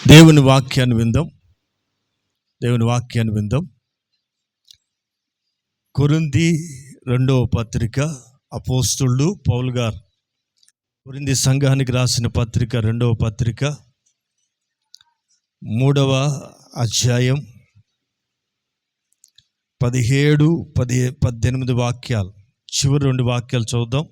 దేవుని వాక్యాన్ని విందాం. కొరింథీ 2వ పత్రిక అపోస్తలుడు పౌలు గారు కొరింథీ సంఘానికి రాసిన పత్రిక 2వ పత్రిక 3వ అధ్యాయం 17-18 వాక్యాలు, చివరి 2 వాక్యాలు చూద్దాం.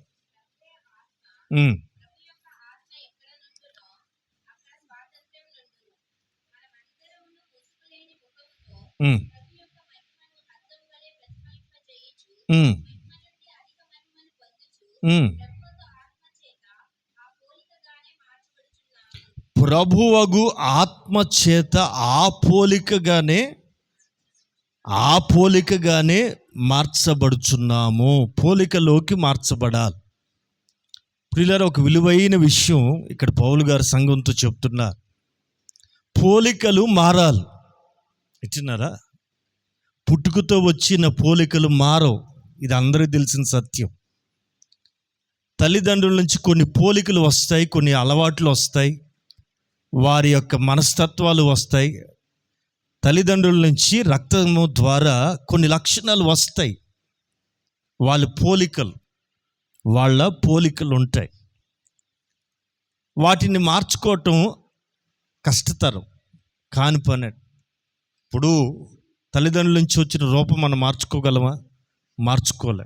ప్రభువగు ఆత్మ చేత ఆ పోలికగానే మార్చబడుచున్నాము. పోలికలోకి మార్చబడాలి. ప్రియులారా, ఒక విలువైన విషయం ఇక్కడ పౌలు గారు సంఘంతో చెప్తున్నారు. పోలికలు మారాలి. ఇచ్చినారా? పుట్టుకతో వచ్చిన పోలికలు మారవు. ఇది అందరికీ తెలిసిన సత్యం. తల్లిదండ్రుల నుంచి కొన్ని పోలికలు వస్తాయి, కొన్ని అలవాట్లు వస్తాయి, వారి యొక్క మనస్తత్వాలు వస్తాయి. తల్లిదండ్రుల నుంచి రక్తము ద్వారా కొన్ని లక్షణాలు వస్తాయి. వాళ్ళ పోలికలు ఉంటాయి. వాటిని మార్చుకోవటం కష్టతరం, కాని పని. ఇప్పుడు తల్లిదండ్రుల నుంచి వచ్చిన రూపం మనం మార్చుకోగలమా? మార్చుకోలే.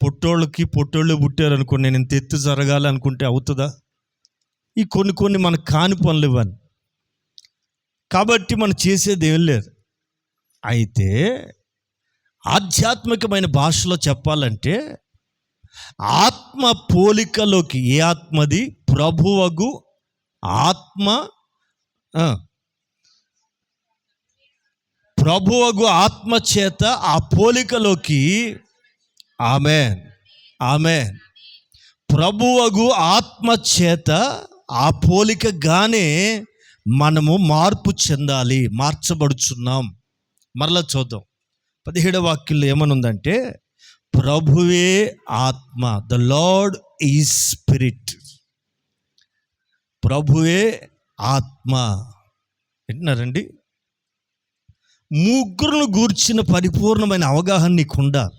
పొట్టోళ్ళు పుట్టారు అనుకోండి, నేను ఇంత ఎత్తు జరగాలి అనుకుంటే అవుతుందా? ఈ కొన్ని మనకు కాని పనులు ఇవ్వని. కాబట్టి మనం చేసేది ఏం లేదు. అయితే ఆధ్యాత్మికమైన భాషలో చెప్పాలంటే ఆత్మ పోలికలోకి, ఏ ఆత్మది? ప్రభువగు ఆత్మ. ప్రభువగు ఆత్మ చేత ఆ పోలికలోకి, ఆమేన్. ప్రభువగు ఆత్మ చేత ఆ పోలికగానే మనము మార్పు చెందాలి, మార్చబడుచున్నాం. మరలా చూద్దాం. 17వ వాక్యంలో ఏమనుందంటే, ప్రభువే ఆత్మ, ద లార్డ్ ఈజ్ స్పిరిట్. ప్రభువే ఆత్మ. వింటున్నారండి? ముగ్గురును గూర్చిన పరిపూర్ణమైన అవగాహన నీకు ఉండాలి.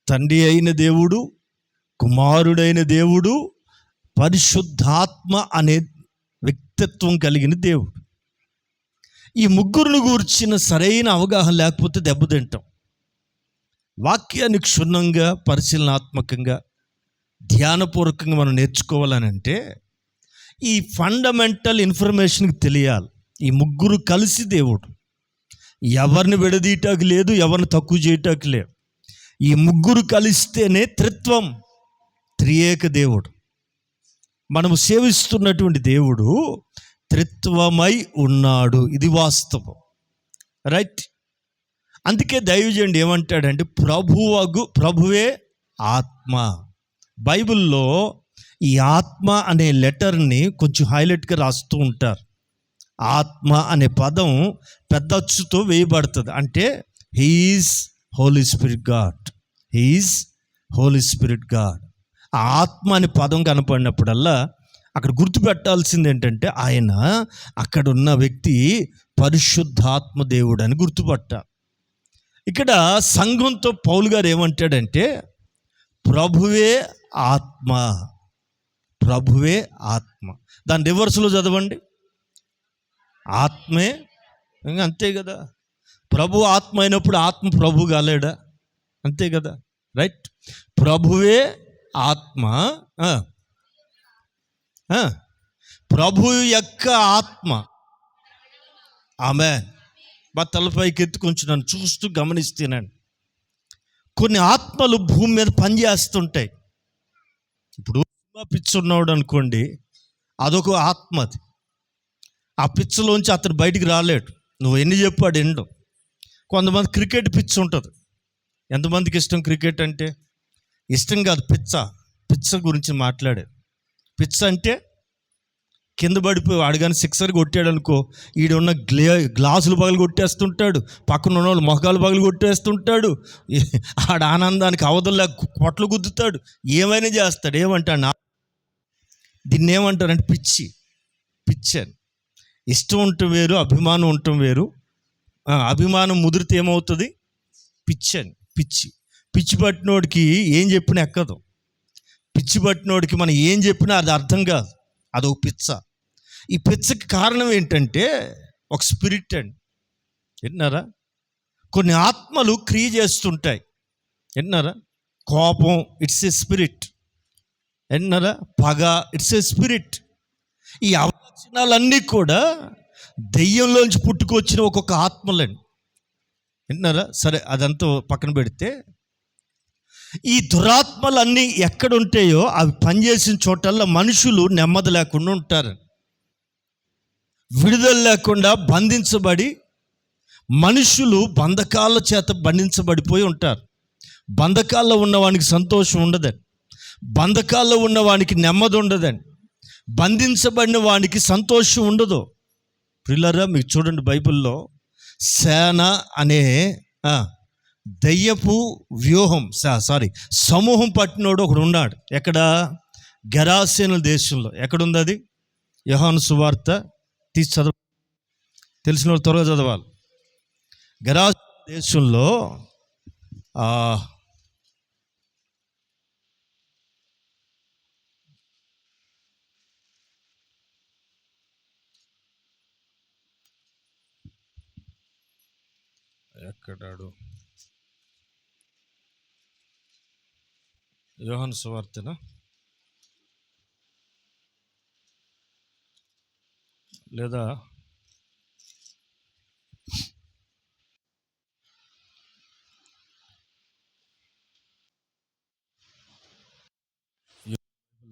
తండ్రి అయిన దేవుడు, కుమారుడైన దేవుడు, పరిశుద్ధాత్మ అనే వ్యక్తిత్వం కలిగిన దేవుడు. ఈ ముగ్గురును గూర్చిన సరైన అవగాహన లేకపోతే దెబ్బతింటాం. వాక్యాన్ని క్షుణ్ణంగా, పరిశీలనాత్మకంగా, ధ్యానపూర్వకంగా మనం నేర్చుకోవాలనంటే ఈ ఫండమెంటల్ ఇన్ఫర్మేషన్కి తెలియాలి. ఈ ముగ్గురు కలిసి దేవుడు. ఎవరిని విడదీయటానికి లేదు, ఎవరిని తక్కువ చేయటానికి లేదు. ఈ ముగ్గురు కలిస్తేనే త్రిత్వం, త్రియేక దేవుడు. మనము సేవిస్తున్నటువంటి దేవుడు త్రిత్వమై ఉన్నాడు. ఇది వాస్తవం, రైట్? అందుకే దైవజనుడు ఏమంటాడంటే, ప్రభువే ఆత్మ. బైబిల్లో ఈ ఆత్మ అనే లెటర్ని కొంచెం హైలైట్గా రాస్తూ ఉంటారు. ఆత్మ అనే పదం పెద్ద అచ్చుతో వేయబడుతుంది. అంటే he is holy spirit god. He is holy spirit god. ఆ ఆత్మ అనే పదం కనపడినప్పుడల్లా అక్కడ గుర్తుపెట్టాల్సింది ఏంటంటే, ఆయన అక్కడ ఉన్న వ్యక్తి పరిశుద్ధాత్మ దేవుడు అని గుర్తుపట్టాలి. ఇక్కడ సంఘంతో పౌలు గారు ఏమంటాడంటే, ప్రభువే ఆత్మ. ప్రభువే ఆత్మ. దాని రివర్స్లో చదవండి. ఆత్మే. ఇంకా అంతే కదా. ప్రభు ఆత్మ అయినప్పుడు ఆత్మ ప్రభు కాలేడా? అంతే కదా, రైట్? ప్రభువే ఆత్మ. ప్రభు యొక్క ఆత్మ. ఆమేన్. తలపైకి ఎత్తుకొంచి నన్ను చూస్తూ గమనిస్తున్నాను. కొన్ని ఆత్మలు భూమి మీద పనిచేస్తుంటాయి. ఇప్పుడు పిచ్చి ఉన్నాడు అనుకోండి, అదొక ఆత్మది. ఆ పిచ్చలోంచి అతను బయటికి రాలేడు. నువ్వు ఎన్ని చెప్పాడు ఎండు. కొంతమంది క్రికెట్ పిచ్చి ఉంటుంది. ఎంతమందికి ఇష్టం క్రికెట్ అంటే? ఇష్టం కాదు, పిచ్చ గురించి మాట్లాడే. పిచ్చ అంటే కింద పడిపోయి వాడు కానీ సిక్సర్ కొట్టాడు అనుకో, ఈడున్న గ్లాసులు పగలు కొట్టేస్తుంటాడు, పక్కన ఉన్న వాళ్ళు మొఖాలు పగలు కొట్టేస్తుంటాడు, ఆడ ఆనందానికి అవధుల్లా పొట్లు గుద్దుతాడు, ఏమైనా చేస్తాడు. ఏమంటాడు? దీన్ని ఏమంటారంటే పిచ్చి. పిచ్చాను. ఇష్టం ఉండటం వేరు, అభిమానం ఉండటం వేరు. అభిమానం ముదిరితే ఏమవుతుంది? పిచ్చాను. పిచ్చి పట్టినోడికి ఏం చెప్పినా ఎక్కదు. పిచ్చి పట్టినోడికి మనం ఏం చెప్పినా అది అర్థం కాదు. అదొక పిచ్చ. ఈ పిచ్చకి కారణం ఏంటంటే ఒక స్పిరిట్ అండి. విన్నారా? కొన్ని ఆత్మలు క్రియ చేస్తుంటాయి. విన్నారా? కోపం ఇట్స్ ఏ స్పిరిట్. విన్నారా? పగ ఇట్స్ ఏ స్పిరిట్. ఈ అవలక్షణాలన్నీ కూడా దెయ్యంలోంచి పుట్టుకొచ్చిన ఒక్కొక్క ఆత్మలండి. విన్నారా? సరే, అదంతా పక్కన పెడితే ఈ దురాత్మలన్నీ ఎక్కడ ఉంటాయో అవి పనిచేసిన చోటల్లో మనుషులు నెమ్మది లేకుండా ఉంటారు. విడుదల లేకుండా బంధించబడి మనుషులు బంధకాల చేత బంధించబడిపోయి ఉంటారు. బంధకాల్లో ఉన్నవానికి సంతోషం ఉండదండి. బంధకాల్లో ఉన్నవానికి నెమ్మది ఉండదండి. బంధించబడిన వానికి సంతోషం ఉండదు. ప్రియులారా, మీకు చూడండి, బైబిల్లో సేన అనే దయ్యపు సమూహం పట్టినోడు ఒకడు ఉన్నాడు. ఎక్కడ? గెరాసేనుల దేశంలో. ఎక్కడుంది అది? యోహాను సువార్త తీసి చదవ, తెలిసిన వాళ్ళు త్వరగా చదవాలి. గెరాసేను దేశంలో ఎక్కడాడు? యోహాను సువార్తనా లేదా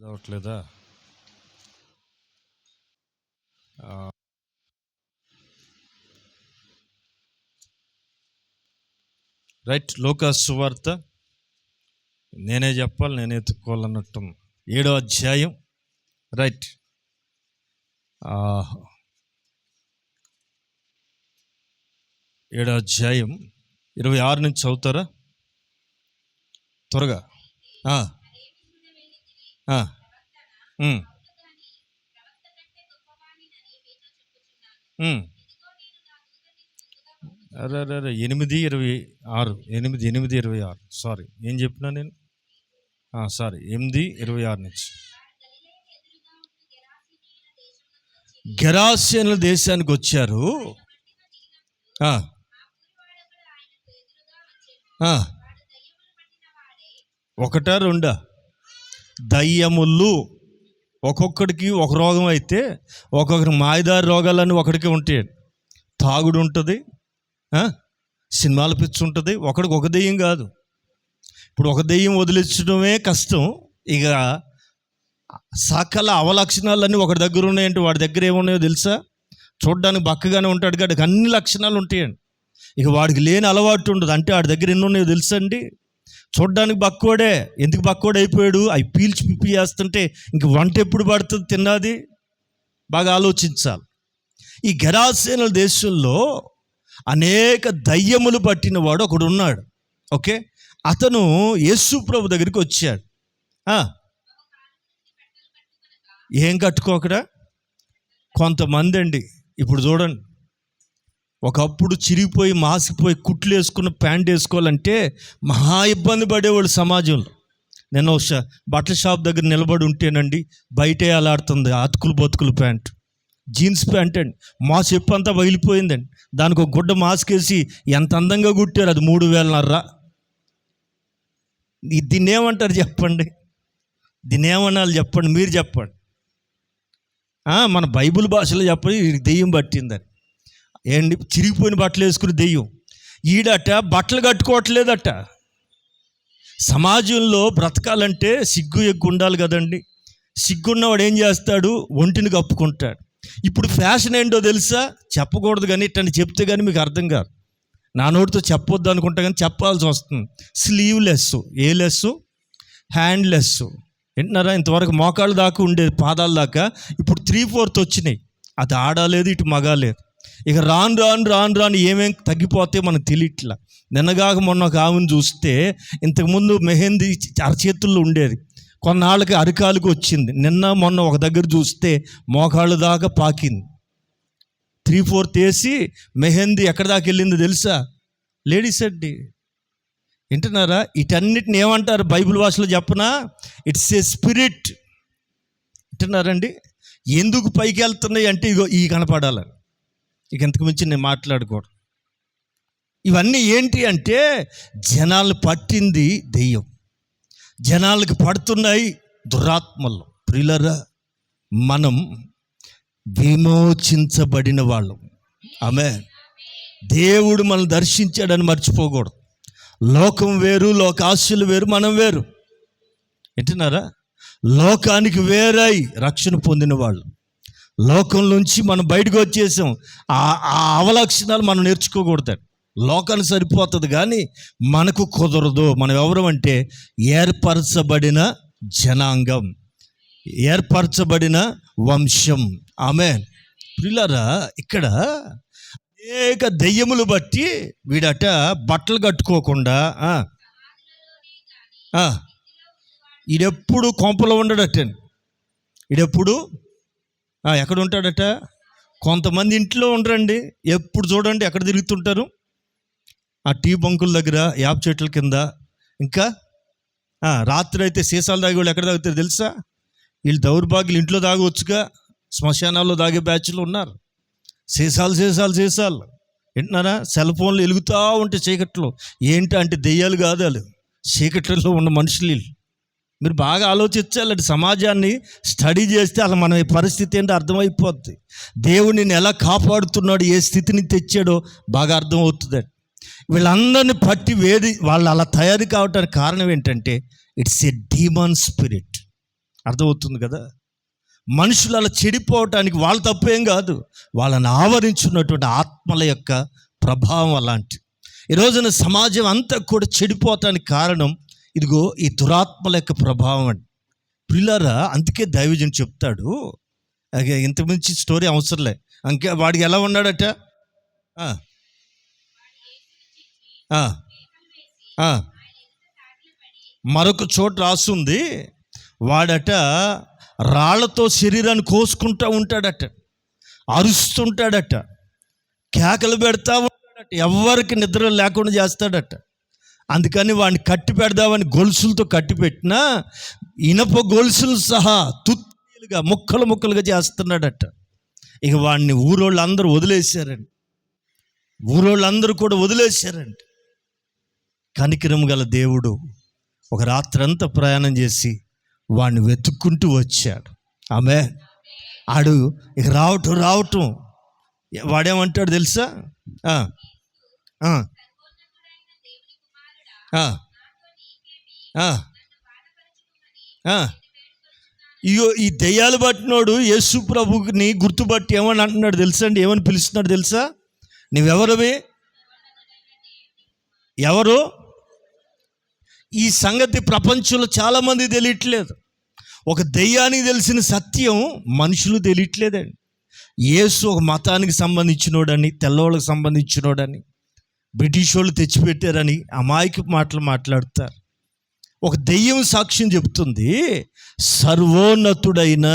అవట్లేదా? రైట్, లూకాసు సువార్త. నేనే చెప్పాలి, నేనే ఎత్తుక్కోవాలన్నట్టు. 7వ అధ్యాయం. రైట్, 7వ అధ్యాయం 26 నుంచి చదువుతారా త్వరగా? అరే 8:26. 8:26. సారీ, ఏం చెప్పినా నేను? సారీ, 8:26 నుంచి. గెరాసేనుల దేశానికి వచ్చారు. ఒకటా రెండా? దయ్యములు. ఒక్కొక్కడికి ఒక రోగం అయితే ఒక్కొక్కరికి మాయదారి రోగాలన్నీ ఒకడికి ఉంటాయి. తాగుడు ఉంటుంది, సినిమాల పిచ్చి ఉంటుంది. ఒకడికి ఒక దెయ్యం కాదు. ఇప్పుడు ఒక దెయ్యం వదిలించడమే కష్టం. ఇక సకల అవలక్షణాలన్నీ ఒకటి దగ్గర ఉన్నాయంటే వాడి దగ్గర ఏమున్నాయో తెలుసా? చూడ్డానికి బక్కగానే ఉంటాడు కాబట్టి అన్ని లక్షణాలు ఉంటాయండి. ఇక వాడికి లేని అలవాటు ఉండదు. అంటే వాడి దగ్గర ఎన్ని ఉన్నాయో తెలుసా అండి? చూడ్డానికి బక్కోడే. ఎందుకు బక్కోడు అయిపోయాడు? అవి పీల్చి పిప్పి చేస్తుంటే ఇంక వంట ఎప్పుడు పడుతుంది తిన్నది? బాగా ఆలోచించాలి. ఈ గెరాసేనుల దేశంలో అనేక దయ్యములు పట్టిన వాడు ఒకడు ఉన్నాడు. ఓకే, అతను యేసు ప్రభు దగ్గరికి వచ్చాడు. ఏం కట్టుకోకడా? కొంతమంది అండి, ఇప్పుడు చూడండి, ఒకప్పుడు చిరిగిపోయి మాసిపోయి కుట్లు వేసుకున్న ప్యాంట్ వేసుకోవాలంటే మహా ఇబ్బంది పడేవాళ్ళు సమాజంలో. నేను బట్టల షాప్ దగ్గర నిలబడి ఉంటేనండి, బయటే అలాడుతుంది అతుకులు బతుకులు ప్యాంట్, జీన్స్ ప్యాంట్ అండి. మా చెప్పు అంతా పగిలిపోయిందండి. దానికి ఒక గుడ్డ మాస్క్ వేసి ఎంత అందంగా కుట్టారు. అది 3,500. దీన్ని ఏమంటారు చెప్పండి? దీన్ని ఏమనాలి చెప్పండి? మీరు చెప్పండి. మన బైబిల్ భాషలో చెప్పండి. దెయ్యం పట్టిందని ఏంటి? చిరిగిపోయిన బట్టలు వేసుకుని దెయ్యం. ఈడట బట్టలు కట్టుకోవట్లేదట. సమాజంలో బ్రతకాలంటే సిగ్గు ఎగ్గు ఉండాలి కదండి. సిగ్గున్నవాడు ఏం చేస్తాడు? ఒంటిని కప్పుకుంటాడు. ఇప్పుడు ఫ్యాషన్ ఏంటో తెలుసా? చెప్పకూడదు కానీ ఇట్టని చెప్తే కానీ మీకు అర్థం కాదు. నా నోటితో చెప్పొద్దు అనుకుంటా కానీ చెప్పాల్సి వస్తుంది. స్లీవ్లెస్, ఏ లెస్? హ్యాండ్లెస్. వింటున్నారా? ఇంతవరకు మోకాళ్ళ దాకా ఉండేది, పాదాల దాకా. ఇప్పుడు 3/4 వచ్చినాయి. అది ఆడలేదు, ఇటు మగాలేదు. ఇక రాను ఏమేం తగ్గిపోతే మనకు తెలియట్లా. నిన్నగాక మొన్న ఒక ఆమెను చూస్తే ఇంతకుముందు మెహందీ అరచేతుల్లో ఉండేది, కొన్నాళ్ళకి అరికాలకు వచ్చింది. నిన్న మొన్న ఒక దగ్గర చూస్తే మోకాళ్ళు దాకా పాకింది. 3/4 వేసి మెహందీ ఎక్కడి దాకా వెళ్ళిందో తెలుసా? లేడీస్ అండి. వింటున్నారా? వీటన్నిటిని ఏమంటారు బైబిల్ భాషలో చెప్పనా? It's a spirit. వింటున్నారండి? ఎందుకు పైకి వెళ్తున్నాయి అంటే ఇగో ఈ కనపడాలి. ఇక ఇంతకు మించి నేను మాట్లాడకూడదు. ఇవన్నీ ఏంటి అంటే జనాలు పట్టింది దెయ్యం, జనాలకు పడుతున్నాయి దురాత్మలు. ప్రియులారా, మనం విమోచించబడిన వాళ్ళం. ఆమేన్. దేవుడు మనం దర్శించాడని మర్చిపోకూడదు. లోకం వేరు, లోకాశలు వేరు, మనం వేరు. వింటున్నారా? లోకానికి వేరై రక్షణ పొందిన వాళ్ళు. లోకం నుంచి మనం బయటకు వచ్చేసాం. ఆ అవలక్షణాలు మనం నేర్చుకోకూడదు. లోకానికి సరిపోతుంది కానీ మనకు కుదరదు. మనం ఎవరు అంటే ఏర్పరచబడిన జనాంగం, ఏర్పరచబడిన వంశం. ఆమేన్. ప్రియులారా, ఇక్కడ అనేక దెయ్యములు బట్టి వీడట బట్టలు కట్టుకోకుండా ఈడెప్పుడు కొంపలో ఉండడట. ఈడెప్పుడు ఎక్కడ ఉంటాడట? కొంతమంది ఇంట్లో ఉండరండి, ఎప్పుడు చూడండి ఎక్కడ తిరుగుతుంటారు? ఆ టీ బంకుల దగ్గర, యాప చెట్ల కింద. ఇంకా రాత్రి అయితే సీసాలు తాగే వాళ్ళు ఎక్కడ తాగుతారు తెలుసా? వీళ్ళు దౌర్భాగ్యులు ఇంట్లో తాగవచ్చుగా, శ్మశానాల్లో తాగే బ్యాచ్లు ఉన్నారు. సీసాలు సీసాలు సీసాలు. వింటున్నారా? సెల్ ఫోన్లు వెలుగుతూ ఉంటే చీకట్లో. ఏంటి అంటే దెయ్యాలు కాదు, వాళ్ళు చీకట్లలో ఉన్న మనుషులు. మీరు బాగా ఆలోచించాలంటే సమాజాన్ని స్టడీ చేస్తే అసలు మన పరిస్థితి ఏంటో అర్థమైపోద్ది. దేవుడిని ఎలా కాపాడుతున్నాడు, ఏ స్థితిని తెచ్చాడో బాగా అర్థమవుతుంది. వీళ్ళందరినీ పట్టి వాళ్ళు అలా తయారు కావటానికి కారణం ఏంటంటే ఇట్స్ ఏ డీమన్ స్పిరిట్. అర్థమవుతుంది కదా? మనుషులు అలా చెడిపోవటానికి వాళ్ళ తప్పేం కాదు, వాళ్ళని ఆవరించున్నటువంటి ఆత్మల యొక్క ప్రభావం అలాంటి. ఈ రోజున సమాజం అంతా కూడా చెడిపోవటానికి కారణం ఇదిగో ఈ దురాత్మల యొక్క ప్రభావం అండి. ప్రియులారా, అందుకే దైవజనుడు చెప్తాడు, ఇంతకుమించి స్టోరీ అవసరంలే. అంకే వాడికి ఎలా ఉన్నాడట? మరొక చోట రాస్తుంది, వాడట రాళ్లతో శరీరాన్ని కోసుకుంటూ ఉంటాడట, అరుస్తుంటాడట, కేకలు పెడతా ఉంటాడట, ఎవరికి నిద్ర లేకుండా చేస్తాడట. అందుకని వాడిని కట్టి పెడదామని గొలుసులతో కట్టి పెట్టినా ఇనప గొలుసులు సహా తుత్తులుగా ముక్కలు ముక్కలుగా చేస్తున్నాడట. ఇక వాడిని ఊరోళ్ళందరూ వదిలేశారండి, ఊరోళ్ళందరూ కూడా వదిలేశారండి. కనికరం గల దేవుడు ఒక రాత్రంతా ప్రయాణం చేసి వాడిని వెతుక్కుంటూ వచ్చాడు. ఆమె ఆడు ఇక రావటం వాడేమంటాడు తెలుసా? ఇగో ఈ దెయ్యాలు పట్టినోడు యేసు ప్రభుని గుర్తుపట్టి ఏమని అంటున్నాడు తెలుసా అండి? ఏమని పిలుస్తున్నాడు తెలుసా? నువ్వెవరవి? ఎవరు? ఈ సంగతి ప్రపంచంలో చాలామంది తెలియట్లేదు. ఒక దెయ్యానికి తెలిసిన సత్యం మనుషులు తెలియట్లేదండి. యేసు ఒక మతానికి సంబంధించినోడని, తెల్లవాళ్ళకి సంబంధించినోడని, బ్రిటిష్ వాళ్ళు తెచ్చిపెట్టారని అమాయక మాటలు మాట్లాడతారు. ఒక దెయ్యం సాక్ష్యం చెబుతుంది, సర్వోన్నతుడైన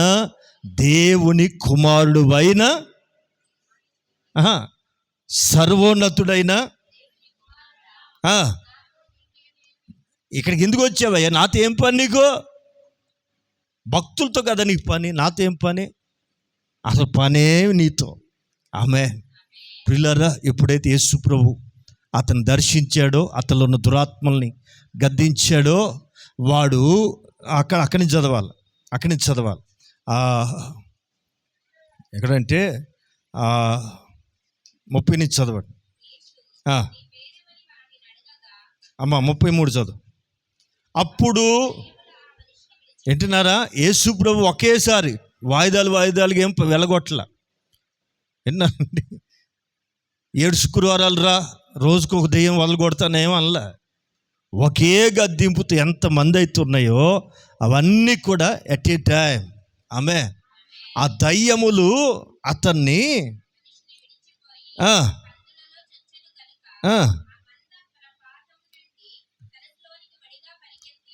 దేవుని కుమారుడు అయిన సర్వోన్నతుడైన ఇక్కడికి ఎందుకు వచ్చావయ్యా? నాతో ఏం పని నీకు? భక్తులతో కదా నీకు పని, నాతో ఏం పని? అసలు పనే నీతో. ఆమె ప్రియులారా, ఎప్పుడైతే యేసు ప్రభు అతను దర్శించాడో, అతనిలో ఉన్న దురాత్మల్ని గద్దించాడో, వాడు అక్కడి నుంచి చదవాలి. ఎక్కడంటే 30 నుంచి చదవండి. 33 చదువు. అప్పుడు వింటున్నారా? యేసు ప్రభు ఒకేసారి వాయిదాలుగా ఏం వెళ్ళగొట్టల. విన్నారండి? 7 శుక్రవారాలు రా, రోజుకు ఒక దెయ్యం వదలగొడతానేమో అనలా. ఒకే గద్దింపుతో ఎంతమంది అయితే ఉన్నాయో అవన్నీ కూడా ఎట్ ఏ టైం. ఆమె ఆ దయ్యములు అతన్ని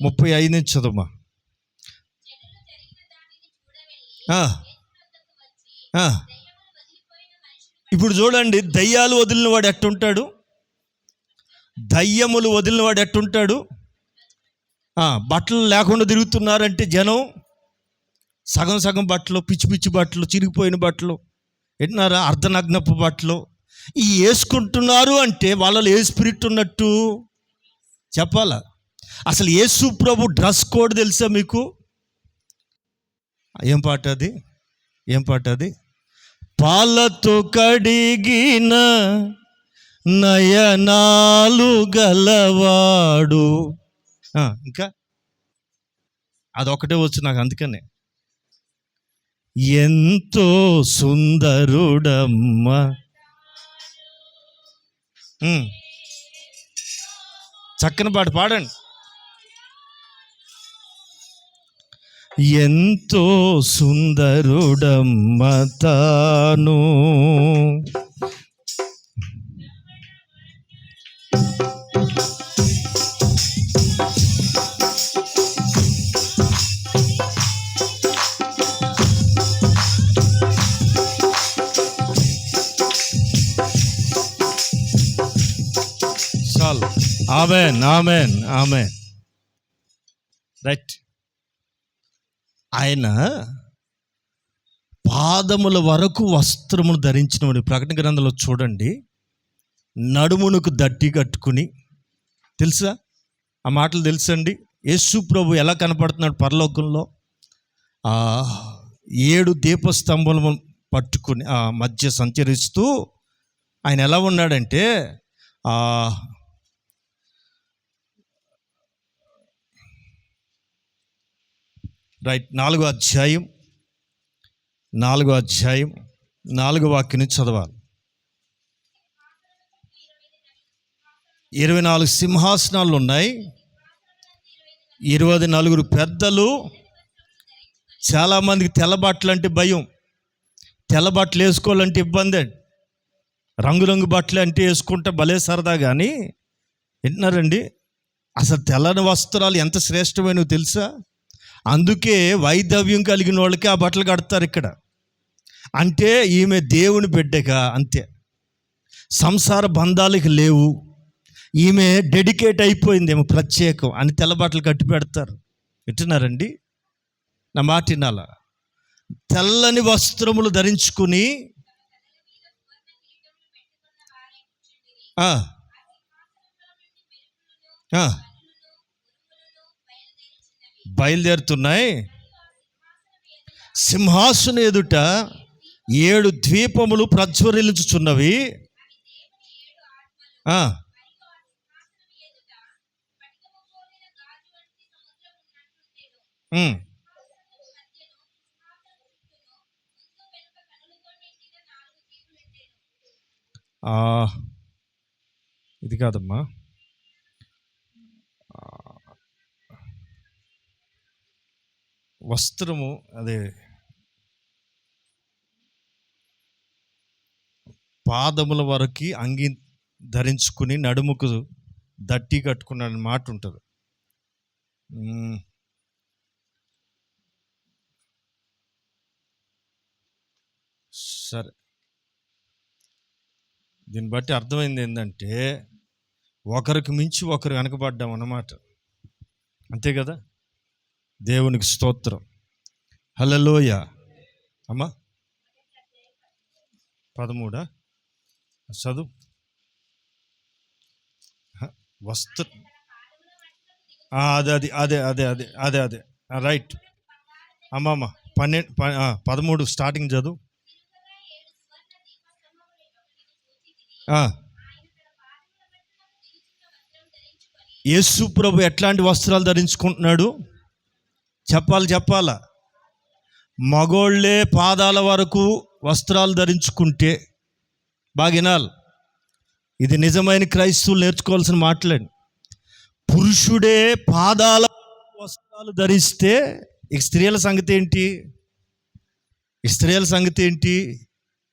35 నుంచి చదువుమా. ఆ, ఆ. ఇప్పుడు చూడండి, దయ్యాలు వదిలిన వాడు ఎట్టుంటాడు? దయ్యములు వదిలిన వాడు ఎట్టుంటాడు? బట్టలు లేకుండా తిరుగుతున్నారంటే జనం సగం సగం బట్టలు, పిచ్చి పిచ్చి బట్టలు, చిరిగిపోయిన బట్టలు, వింటున్నారా, అర్ధనగ్నపు బట్టలు ఈ వేసుకుంటున్నారు. అంటే వాళ్ళలో ఏ స్పిరిట్ ఉన్నట్టు చెప్పాలా? అసలు యేసు ప్రభు డ్రెస్ కోడ్ తెలుసా మీకు? ఏం పాట అది? ఏం పాట అది? పాలతో కడిగిన నయనాలు గలవాడు. ఇంకా అదొకటే వచ్చు నాకు, అందుకనే ఎంతో సుందరుడమ్మ. చక్కని పాట పాడండి. ఎంతో సుందరుడమ్మ తాను. చాలు. ఆమేన్, ఆమేన్, ఆమేన్. రైట్. ఆయన పాదముల వరకు వస్త్రమును ధరించినవాడు. ప్రకటన గ్రంథంలో చూడండి, నడుమునకు దట్టి కట్టుకుని, తెలుసా ఆ మాటలు? తెలుసండి. యేసు ప్రభు ఎలా కనపడుతున్నాడు పరలోకంలో? 7 దీపస్తంభములను పట్టుకుని మధ్య సంచరిస్తూ ఆయన ఎలా ఉన్నాడంటే, రైట్, 4వ అధ్యాయం 4వ వాక్యం నుంచి చదవాలి. 24 సింహాసనాలు ఉన్నాయి, 24 పెద్దలు. చాలామందికి తెల్ల బట్టలు అంటే భయం, తెల్ల బట్టలు వేసుకోవాలంటే ఇబ్బంది. రంగురంగు బట్టలు అంటే వేసుకుంటే భలే సరదా. కానీ వింటున్నారండి, అసలు తెల్లని వస్త్రాలు ఎంత శ్రేష్టమైనవి తెలుసా? అందుకే వైధవ్యం కలిగిన వాళ్ళకి ఆ బట్టలు కడతారు ఇక్కడ. అంటే ఈమె దేవుని బిడ్డగా, అంతే, సంసార బంధాలకు లేవు, ఈమె డెడికేట్ అయిపోయింది, ఏమో ప్రత్యేకం అని తెల్ల బట్టలు కట్టి పెడతారు. వింటున్నారండి? నా మాట వినాలా? తెల్లని వస్త్రములు ధరించుకుని బయలుదేరుతున్నాయి. సింహాసనం ఎదుట 7 ద్వీపములు ప్రజ్వరిల్లుచుచున్నవి. ఇది కాదమ్మా, వస్త్రము అదే పాదముల వరకు అంగి ధరించుకుని నడుముకు దట్టి కట్టుకున్న మాట ఉంటుంది. సరే, దీన్ని బట్టి అర్థమైంది ఏంటంటే ఒకరికి మించి ఒకరు వెనకబడ్డాం అన్నమాట. అంతే కదా? దేవునికి స్తోత్రం. హల్లెలూయా. అమ్మా 13 చదువు. వస్త్ర అదే అదే అదే అదే అదే అదే అదే రైట్ అమ్మమ్మ. 13 స్టార్టింగ్ చదువు. యేసు ప్రభు ఎట్లాంటి వస్త్రాలు ధరించుకుంటున్నాడు చెప్పాలా? మగోళ్ళే పాదాల వరకు వస్త్రాలు ధరించుకుంటే బాగా వినాలి. ఇది నిజమైన క్రైస్తవులు నేర్చుకోవాల్సిన మాటలండి. పురుషుడే పాదాల వస్త్రాలు ధరిస్తే ఇక స్త్రీల సంగతి ఏంటి?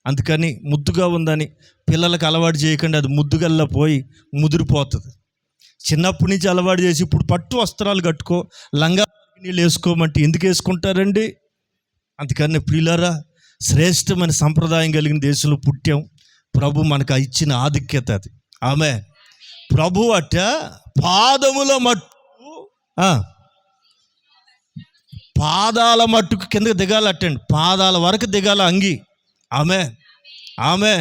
అందుకని ముద్దుగా ఉందని పిల్లలకు అలవాటు చేయకండి. అది ముద్దుగల్లా పోయి ముదిరిపోతుంది. చిన్నప్పటి నుంచి అలవాటు చేసి ఇప్పుడు పట్టు వస్త్రాలు కట్టుకో, లంగా నీళ్ళు వేసుకోమంటే ఎందుకు వేసుకుంటారండి? అందుకని ప్రియులారా, శ్రేష్టమైన సంప్రదాయం కలిగిన దేశంలో పుట్టాం. ప్రభు మనకు ఇచ్చిన ఆధిక్యత అది. ఆమె ప్రభు అట్ట పాదముల మట్టుకు పాదాల మట్టుకు కిందకి దిగాలట్టండి, పాదాల వరకు దిగాల అంగి. ఆమె ఆమె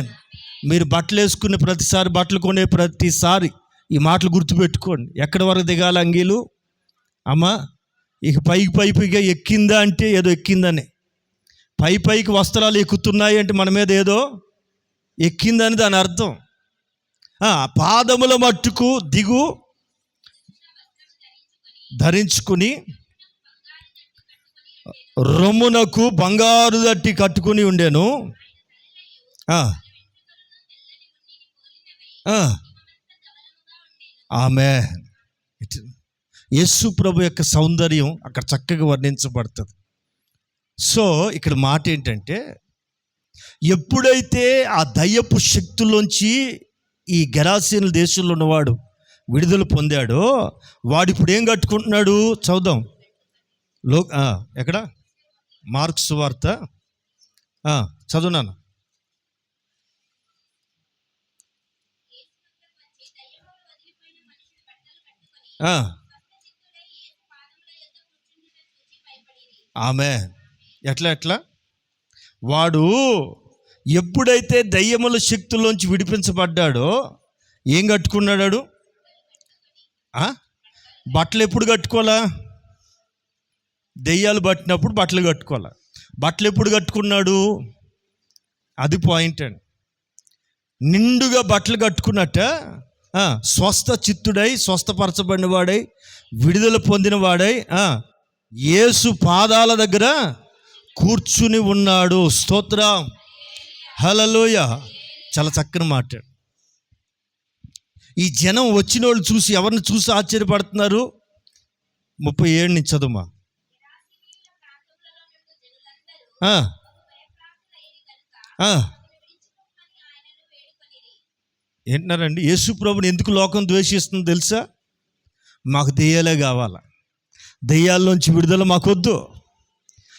మీరు బట్టలు వేసుకునే ప్రతిసారి, బట్టలు కొనే ప్రతిసారి ఈ మాటలు గుర్తుపెట్టుకోండి. ఎక్కడి వరకు దిగాల అంగీలు? అమ్మా, ఇక పైకి ఎక్కిందా అంటే ఏదో ఎక్కిందని, పైకి వస్త్రాలు ఎక్కుతున్నాయి అంటే మన మీద ఏదో ఎక్కిందని దాని అర్థం. పాదముల మట్టుకు దిగు ధరించుకుని రొమ్మునకు బంగారు దట్టి కట్టుకుని ఉండేను. ఆమె యేసు ప్రభు యొక్క సౌందర్యం అక్కడ చక్కగా వర్ణించబడుతుంది. సో ఇక్కడ మాట ఏంటంటే, ఎప్పుడైతే ఆ దయ్యపు శక్తుల్లోంచి ఈ గెరాసీనుల దేశంలో ఉన్నవాడు విడుదల పొందాడో, వాడు ఇప్పుడు ఏం కట్టుకుంటున్నాడు? చదువుదాం. ఎక్కడ? మార్కు సువార్త చదువునాను. ఆమె ఎట్లా వాడు ఎప్పుడైతే దయ్యముల శక్తుల్లోంచి విడిపించబడ్డాడో ఏం కట్టుకున్నాడు? బట్టలు ఎప్పుడు కట్టుకోవాలా? దెయ్యాలు పట్టినప్పుడు బట్టలు కట్టుకోవాలా. బట్టలు ఎప్పుడు కట్టుకున్నాడు? అది పాయింట్ అండి. నిండుగా బట్టలు కట్టుకున్నట్ట స్వస్థ చిత్తుడై, స్వస్థపరచబడిన వాడై, విడుదల పొందిన వాడై యేసు పాదాల దగ్గర కూర్చుని ఉన్నాడు. స్తోత్రం, హల్లెలూయా. చాలా చక్కని మాట. ఈ జనం వచ్చిన వాళ్ళు చూసి ఎవరిని చూసి ఆశ్చర్యపడుతున్నారు? 37 నుంచి చదువుమా. ఏంటన్నారండి? యేసు ప్రభుని ఎందుకు లోకం ద్వేషిస్తుంది తెలుసా? మాకు దెయ్యాలే కావాలా, దెయ్యాల్లోంచి విడుదల మాకొద్దు.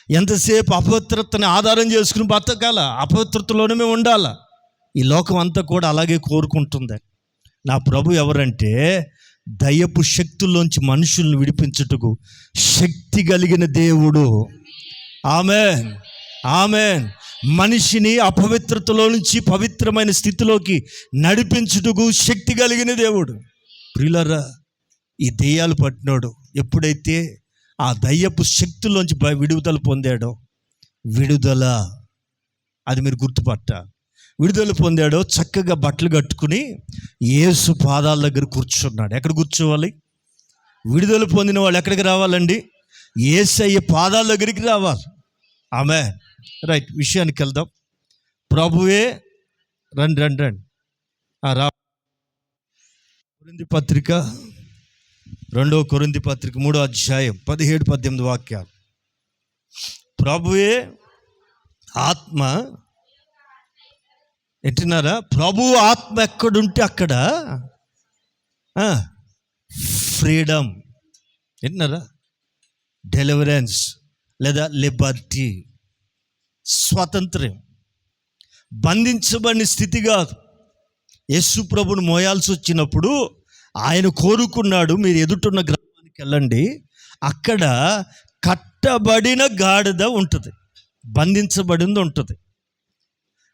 ఎంతసేపు అపవిత్రతని ఆధారం చేసుకుని బతకాల, అపవిత్రతలోనే మేము ఉండాలా. ఈ లోకం అంతా కూడా అలాగే కోరుకుంటుంది. నా ప్రభు ఎవరంటే, దయ్యపు శక్తుల్లోంచి మనుషుల్ని విడిపించుటకు శక్తి కలిగిన దేవుడు. ఆమేన్, ఆమేన్. మనిషిని అపవిత్రతలో నుంచి పవిత్రమైన స్థితిలోకి నడిపించుటకు శక్తి కలిగిన దేవుడు. ప్రియులారా, ఈ దెయ్యాలు పట్టినోడు ఎప్పుడైతే ఆ దయ్యపు శక్తుల్లోంచి విడుదల పొందాడో, విడుదల అది మీరు గుర్తుపట్ట, విడుదల పొందాడో చక్కగా బట్టలు కట్టుకుని యేసు పాదాల దగ్గర కూర్చున్నాడు. ఎక్కడ కూర్చోవాలి? విడుదల పొందిన వాళ్ళు ఎక్కడికి రావాలండి? యేసయ్య పాదాల దగ్గరికి రావాలి. ఆమేన్. రైట్, విషయానికి వెళ్దాం. ప్రభువే రండి రా. కొరింథీ పత్రిక, 2వ కొరింథీ పత్రిక 3వ అధ్యాయం 17-18 వాక్యాలు. ప్రభువే ఆత్మ. వింటున్నారా? ప్రభు ఆత్మ ఎక్కడుంటే అక్కడ ఫ్రీడమ్. వింటున్నారా? డెలివరెన్స్ లేదా లిబర్టీ, స్వాతంత్ర్యం. బంధించబడిన స్థితి కాదు. యేసు ప్రభుని మోయాల్సి వచ్చినప్పుడు ఆయన కోరుకున్నాడు, మీరు ఎదుటున్న గ్రామానికి వెళ్ళండి, అక్కడ కట్టబడిన గాడిద ఉంటుంది, బంధించబడింది ఉంటుంది,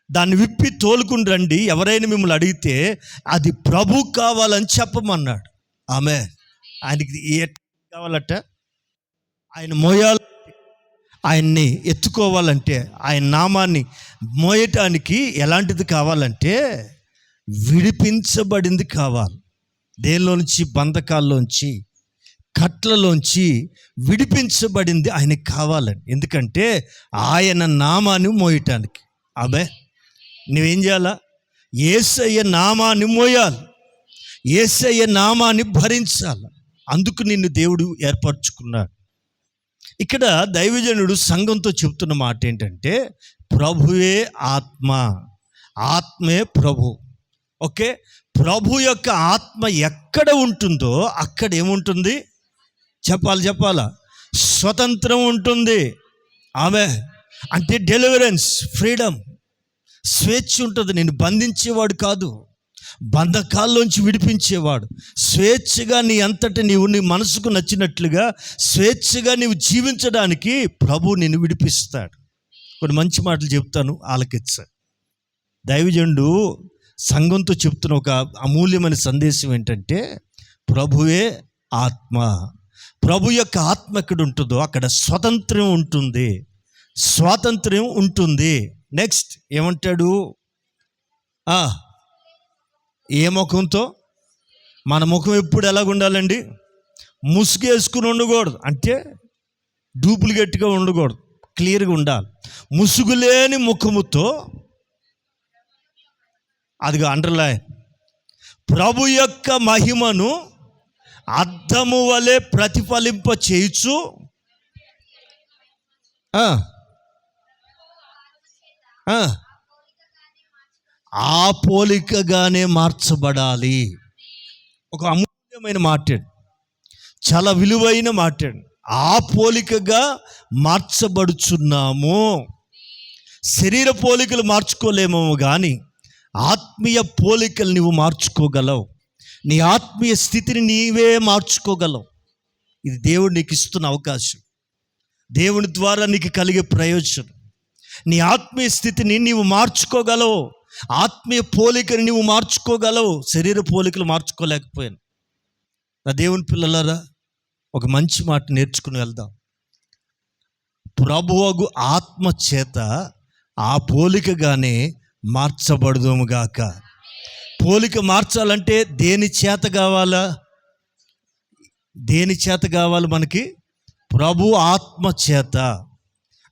దాన్ని విప్పి తోలుకుని రండి. ఎవరైనా మిమ్మల్ని అడిగితే అది ప్రభు కావాలని చెప్పమన్నాడు. ఆమె ఆయనకి కావాలట, ఆయన మోయాలి, ఆయన్ని ఎత్తుకోవాలంటే, ఆయన నామాన్ని మోయటానికి ఎలాంటిది కావాలంటే విడిపించబడింది కావాలి. దేనిలోంచి? బంధకాల్లోంచి, కట్లలోంచి విడిపించబడింది ఆయనకి కావాలని. ఎందుకంటే ఆయన నామాన్ని మోయటానికి. ఆమె నువ్వేం చేయాలా? యేసయ్య నామాన్ని మోయాలి, యేసయ్య నామాన్ని భరించాలి. అందుకు నిన్ను దేవుడు ఏర్పరచుకున్నాడు. ఇక్కడ దైవజనుడు సంఘంతో చెప్తున్న మాట ఏంటంటే, ప్రభువే ఆత్మ, ఆత్మే ప్రభు. ఓకే, ప్రభు యొక్క ఆత్మ ఎక్కడ ఉంటుందో అక్కడ ఏముంటుంది? చెప్పాలా? స్వతంత్రం ఉంటుంది. ఆమె అంటే డెలివరెన్స్, ఫ్రీడమ్, స్వేచ్ఛ ఉంటుంది. నేను బంధించేవాడు కాదు, బంధకాల్లోంచి విడిపించేవాడు. స్వేచ్ఛగా నీ అంతటా నీవు నీ మనసుకు నచ్చినట్లుగా స్వేచ్ఛగా నీవు జీవించడానికి ప్రభు నిన్ను విడిపిస్తాడు. కొన్ని మంచి మాటలు చెప్తాను, ఆలకించు. దైవజనుడు సంఘంతో చెప్తున్న ఒక అమూల్యమైన సందేశం ఏంటంటే, ప్రభువే ఆత్మ. ప్రభు యొక్క ఆత్మ ఎక్కడ ఉంటుందో అక్కడ స్వాతంత్ర్యం ఉంటుంది, స్వాతంత్ర్యం ఉంటుంది. నెక్స్ట్ ఏమంటాడు? ఏ ముఖంతో? మన ముఖం ఎప్పుడు ఎలాగ ఉండాలండి? ముసుగు వేసుకుని ఉండకూడదు, అంటే డూప్లికేట్గా ఉండకూడదు, క్లియర్గా ఉండాలి. ముసుగు లేని ముఖముతో, అదిగా అండర్లైన్, ప్రభు యొక్క మహిమను అద్దము వలె ప్రతిఫలింప చేయుచు ఆ పోలికగానే మార్చబడాలి. ఒక అమూల్యమైన మాట, చాలా విలువైన మాట. ఆ పోలికగా మార్చబడుచున్నాము. శరీర పోలికలు మార్చుకోలేమో కానీ ఆత్మీయ పోలికలు నువ్వు మార్చుకోగలవు. నీ ఆత్మీయ స్థితిని నీవే మార్చుకోగలవు. ఇది దేవుడు నీకు ఇస్తున్న అవకాశం, దేవుని ద్వారా నీకు కలిగే ప్రయోజనం. నీ ఆత్మీయ స్థితిని నీవు మార్చుకోగలవు, ఆత్మీయ పోలికని నువ్వు మార్చుకోగలవు. శరీర పోలికలు మార్చుకోలేకపోయాను. నా దేవుని పిల్లలారా, ఒక మంచి మాట నేర్చుకుని వెళ్దాం. ప్రభువగు ఆత్మ చేత ఆ పోలికగానే మార్చబడదుముగాక. పోలిక మార్చాలంటే దేని చేత కావాలా? దేని చేత కావాలి మనకి? ప్రభు ఆత్మ చేత.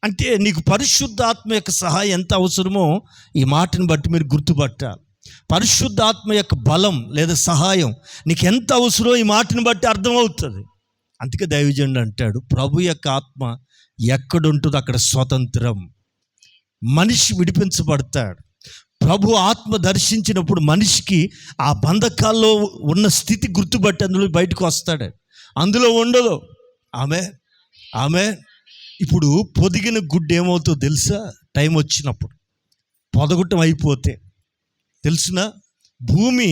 అంటే నీకు పరిశుద్ధాత్మ యొక్క సహాయం ఎంత అవసరమో ఈ మాటను బట్టి మీరు గుర్తుపట్టాలి. పరిశుద్ధాత్మ యొక్క బలం లేదా సహాయం నీకు ఎంత అవసరమో ఈ మాటను బట్టి అర్థమవుతుంది. అందుకే దైవజనుడు అంటాడు, ప్రభు యొక్క ఆత్మ ఎక్కడుంటుందో అక్కడ స్వతంత్రం. మనిషి విడిపించబడతాడు. ప్రభు ఆత్మ దర్శించినప్పుడు మనిషికి ఆ బంధకాల్లో ఉన్న స్థితి గుర్తుపట్టి అందులో బయటకు వస్తాడు. అందులో ఉండదు. ఆమె ఇప్పుడు పొదిగిన గుడ్డు ఏమవుతుందో తెలుసా? టైం వచ్చినప్పుడు పొదగొట్టం అయిపోతే తెలుసునా? భూమి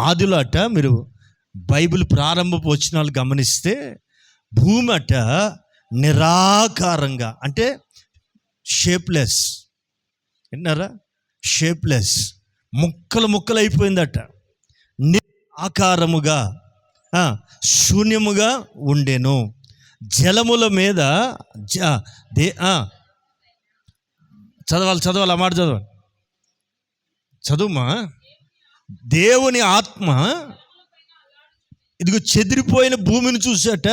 ఆదిలో అట, మీరు బైబిల్ ప్రారంభపు వచనాలు గమనిస్తే, భూమి అట నిరాకారంగా, అంటే షేప్లెస్, విన్నారా? షేప్లెస్, ముక్కలు అయిపోయిందట. ఆకారముగా శూన్యముగా ఉండెను. జలముల మీద చదవాలి ఆ మాట చదువుమా. దేవుని ఆత్మ ఇదిగో చెదిరిపోయిన భూమిని చూసాట,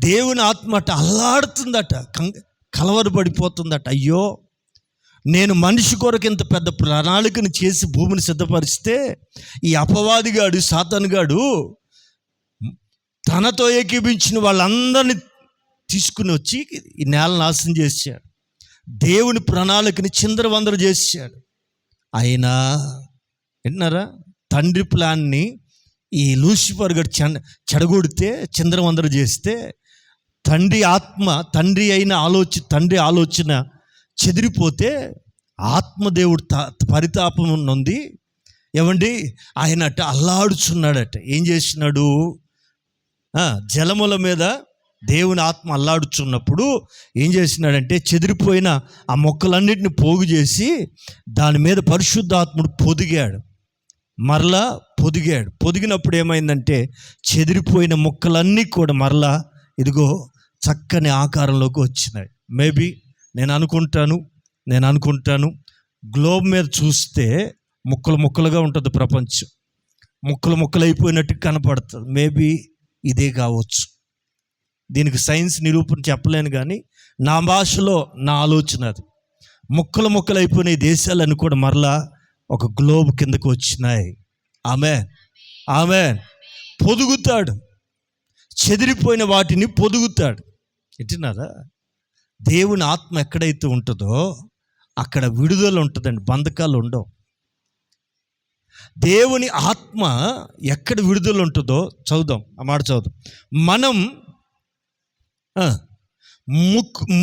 దేవుని ఆత్మ అట అల్లాడుతుందట, కలవరపడిపోతుందట. అయ్యో, నేను మనిషి కొరకు ఇంత పెద్ద ప్రణాళికను చేసి భూమిని సిద్ధపరిస్తే ఈ అపవాదిగాడు, సాతానుగాడు తనతో ఏకీభించిన వాళ్ళందరినీ తీసుకుని వచ్చి ఈ నేల నాశనం చేశాడు. దేవుని ప్రణాళికని చిందరవందర చేశాడు. అయినా విన్నారా? తండ్రి ప్లాన్ని ఈ లూసిఫర్ గడు చెడగొడితే, చిందరవందర చేస్తే, తండ్రి ఆలోచన చెదిరిపోతే ఆత్మదేవుడు పరితాపం ఉంది. ఏమండి, ఆయన అట్ట అల్లాడుచున్నాడట. ఏం చేసినాడు? జలముల మీద దేవుని ఆత్మ అల్లాడుచున్నప్పుడు ఏం చేసినాడంటే, చెదిరిపోయిన ఆ మొక్కలన్నిటిని పోగు చేసి దాని మీద పరిశుద్ధాత్ముడు పొదిగాడు. మరలా పొదిగినప్పుడు ఏమైందంటే, చెదిరిపోయిన మొక్కలన్నీ కూడా మరలా ఇదిగో చక్కని ఆకారంలోకి వచ్చినాయి. మేబీ నేను అనుకుంటాను గ్లోబ్ మీద చూస్తే ముక్కలుగా ఉంటుంది ప్రపంచం, ముక్కలు అయిపోయినట్టు కనపడుతుంది. మేబీ ఇదే కావచ్చు. దీనికి సైన్స్ నిరూపణ చెప్పలేను, కానీ నా భాషలో నా ఆలోచన అది. ముక్కలు అయిపోయిన దేశాలన్నీ కూడా మరలా ఒక గ్లోబ్ కిందకు వచ్చినాయి. ఆమెన్. పొదుగుతాడు, చెదిరిపోయిన వాటిని పొదుగుతాడు. వింటున్నారా? దేవుని ఆత్మ ఎక్కడైతే ఉంటుందో అక్కడ విడుదల ఉంటుందండి, బంధకాలు ఉండవు. దేవుని ఆత్మ ఎక్కడ విడుదల ఉంటుందో చదువుదాం, ఆ మాట చదువుదాం. మనం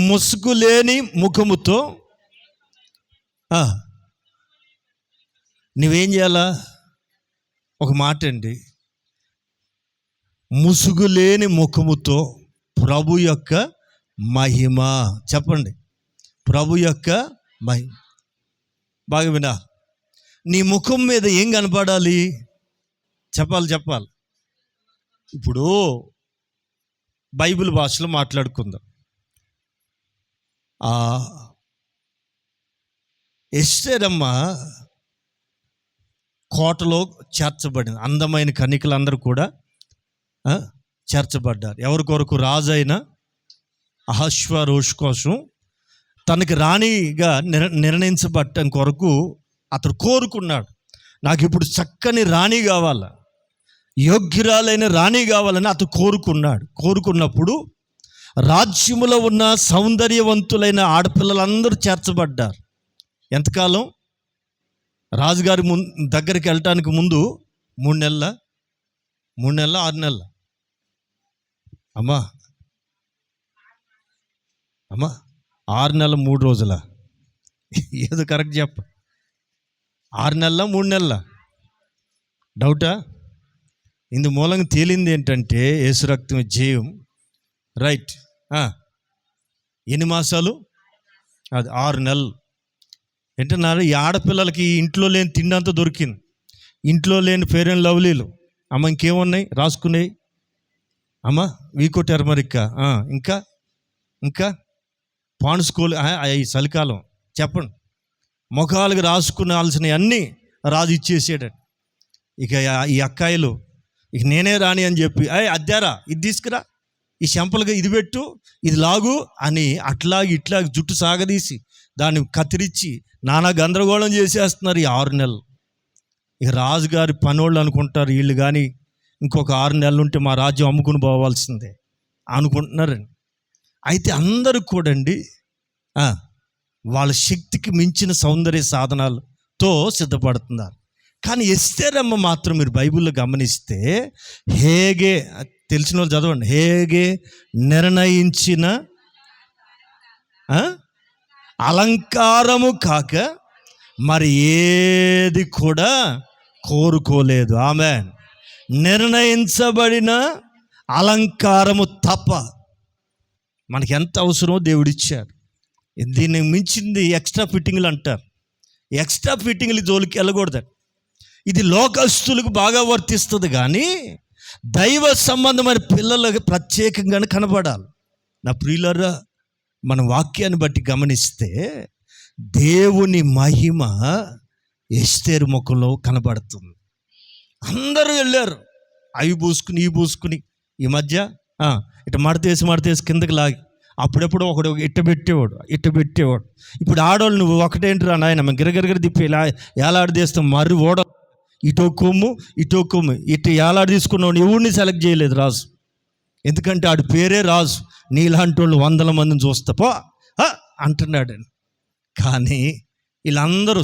ముసుగు లేని ముఖముతో నువ్వేం చేయాలా? ఒక మాట అండి, ముసుగులేని ముఖముతో ప్రభు యొక్క మహిమ. చెప్పండి, ప్రభు యొక్క మహిమ. బాగా వినా, నీ ముఖం మీద ఏం కనపడాలి? చెప్పాలి. ఇప్పుడు బైబిల్ భాషలో మాట్లాడుకుందాం. ఎస్తేరమ్మ కోటలో చేర్చబడింది. అందమైన కన్యకలందరూ కూడా చేర్చబడ్డారు. ఎవరి కొరకు? రాజు అయిన అహష్వేరోషు కోసం, తనకి రాణిగా నిర్ణయించబడటం కొరకు అతడు కోరుకున్నాడు. నాకు ఇప్పుడు చక్కని రాణి కావాలా, యోగ్యురాలైన రాణి కావాలని అతడు కోరుకున్నప్పుడు రాజ్యములో ఉన్న సౌందర్యవంతులైన ఆడపిల్లలందరూ చేర్చబడ్డారు. ఎంతకాలం? రాజుగారి దగ్గరికి వెళ్ళటానికి ముందు 3 నెలల 6 నెలల అమ్మా 6 నెలల 3 రోజుల? ఏదో కరెక్ట్ చెప్ప. 6 నెలల 3 నెలల? డౌటా? ఇందు మూలంగా తేలింది ఏంటంటే యేసు రక్తం జయం. రైట్. ఎన్ని మాసాలు? అది 6 నెలలు. ఏంటన్నారు? ఈ ఆడపిల్లలకి ఇంట్లో లేని తిండి అంతా దొరికింది, ఇంట్లో లేని ఫెయిర్ అండ్ లవ్లీలు. అమ్మ ఇంకేమున్నాయి రాసుకునేవి? అమ్మ వీకో టెర్మరిక్, ఇంకా పాన్స్కోలు. ఈ చలికాలం చెప్పండి, ముఖాలకు రాసుకునాల్సినవి అన్నీ రాజు ఇచ్చేసాడు. ఇక ఈ అక్కాయిలు ఇక నేనే రాని అని చెప్పి, అద్దారా ఇది తీసుకురా, ఈ చెంపలుగా ఇది పెట్టు, ఇది లాగు అని అట్లాగి ఇట్లాగి జుట్టు సాగదీసి దాన్ని కత్తిరించి నానా గందరగోళం చేసేస్తున్నారు ఈ 6 నెలలు. ఇక రాజుగారి పనోళ్ళు అనుకుంటారు, వీళ్ళు కానీ ఇంకొక 6 నెలలు ఉంటే మా రాజ్యం అమ్ముకుని పోవాల్సిందే అనుకుంటున్నారండి. అయితే అందరూ కూడండి వాళ్ళ శక్తికి మించిన సౌందర్య సాధనాలతో సిద్ధపడుతున్నారు. కానీ ఎస్తేరమ్మ మాత్రం మీరు బైబిల్లో గమనిస్తే, హేగే తెలిసిన వాళ్ళు చదవండి, హేగే నిర్ణయించిన అలంకారము కాక మరి ఏది కూడా కోరుకోలేదు. ఆమెన్. నిర్ణయించబడిన అలంకారము తప్ప మనకి ఎంత అవసరమో దేవుడిచ్చారు. దీన్ని మించింది ఎక్స్ట్రా ఫిట్టింగ్లు అంటారు. ఎక్స్ట్రా ఫిట్టింగ్లు జోలికి వెళ్ళకూడదు. ఇది లోకస్తులకు బాగా వర్తిస్తుంది, కానీ దైవ సంబంధమైన పిల్లలకు ప్రత్యేకంగానే కనబడాలి. నా ప్రియులారా, మన వాక్యాన్ని బట్టి గమనిస్తే దేవుని మహిమ ఎస్తేరు ముఖంలో కనబడుతుంది. అందరూ వెళ్ళారు అవి పూసుకుని ఈ పూసుకుని. ఈ మధ్య ఇటు మడతేసి కిందకి లాగి అప్పుడెప్పుడు ఒకడు ఇట్ట పెట్టేవాడు. ఇప్పుడు ఆడవాళ్ళు నువ్వు ఒకటేంటిరా నాయన, మేము గిరగిరగిర తిప్పి ఏలాడదీస్తాం. మరి ఓడ ఇటో కొమ్ము ఇటు ఏలాడ తీసుకున్నావు. ఎవరిని సెలెక్ట్ చేయలేదు రాజు, ఎందుకంటే ఆడి పేరే రాజు. నీలాంటి వాళ్ళు 100 మందిని చూస్తా అంటున్నాడు. కానీ వీళ్ళందరూ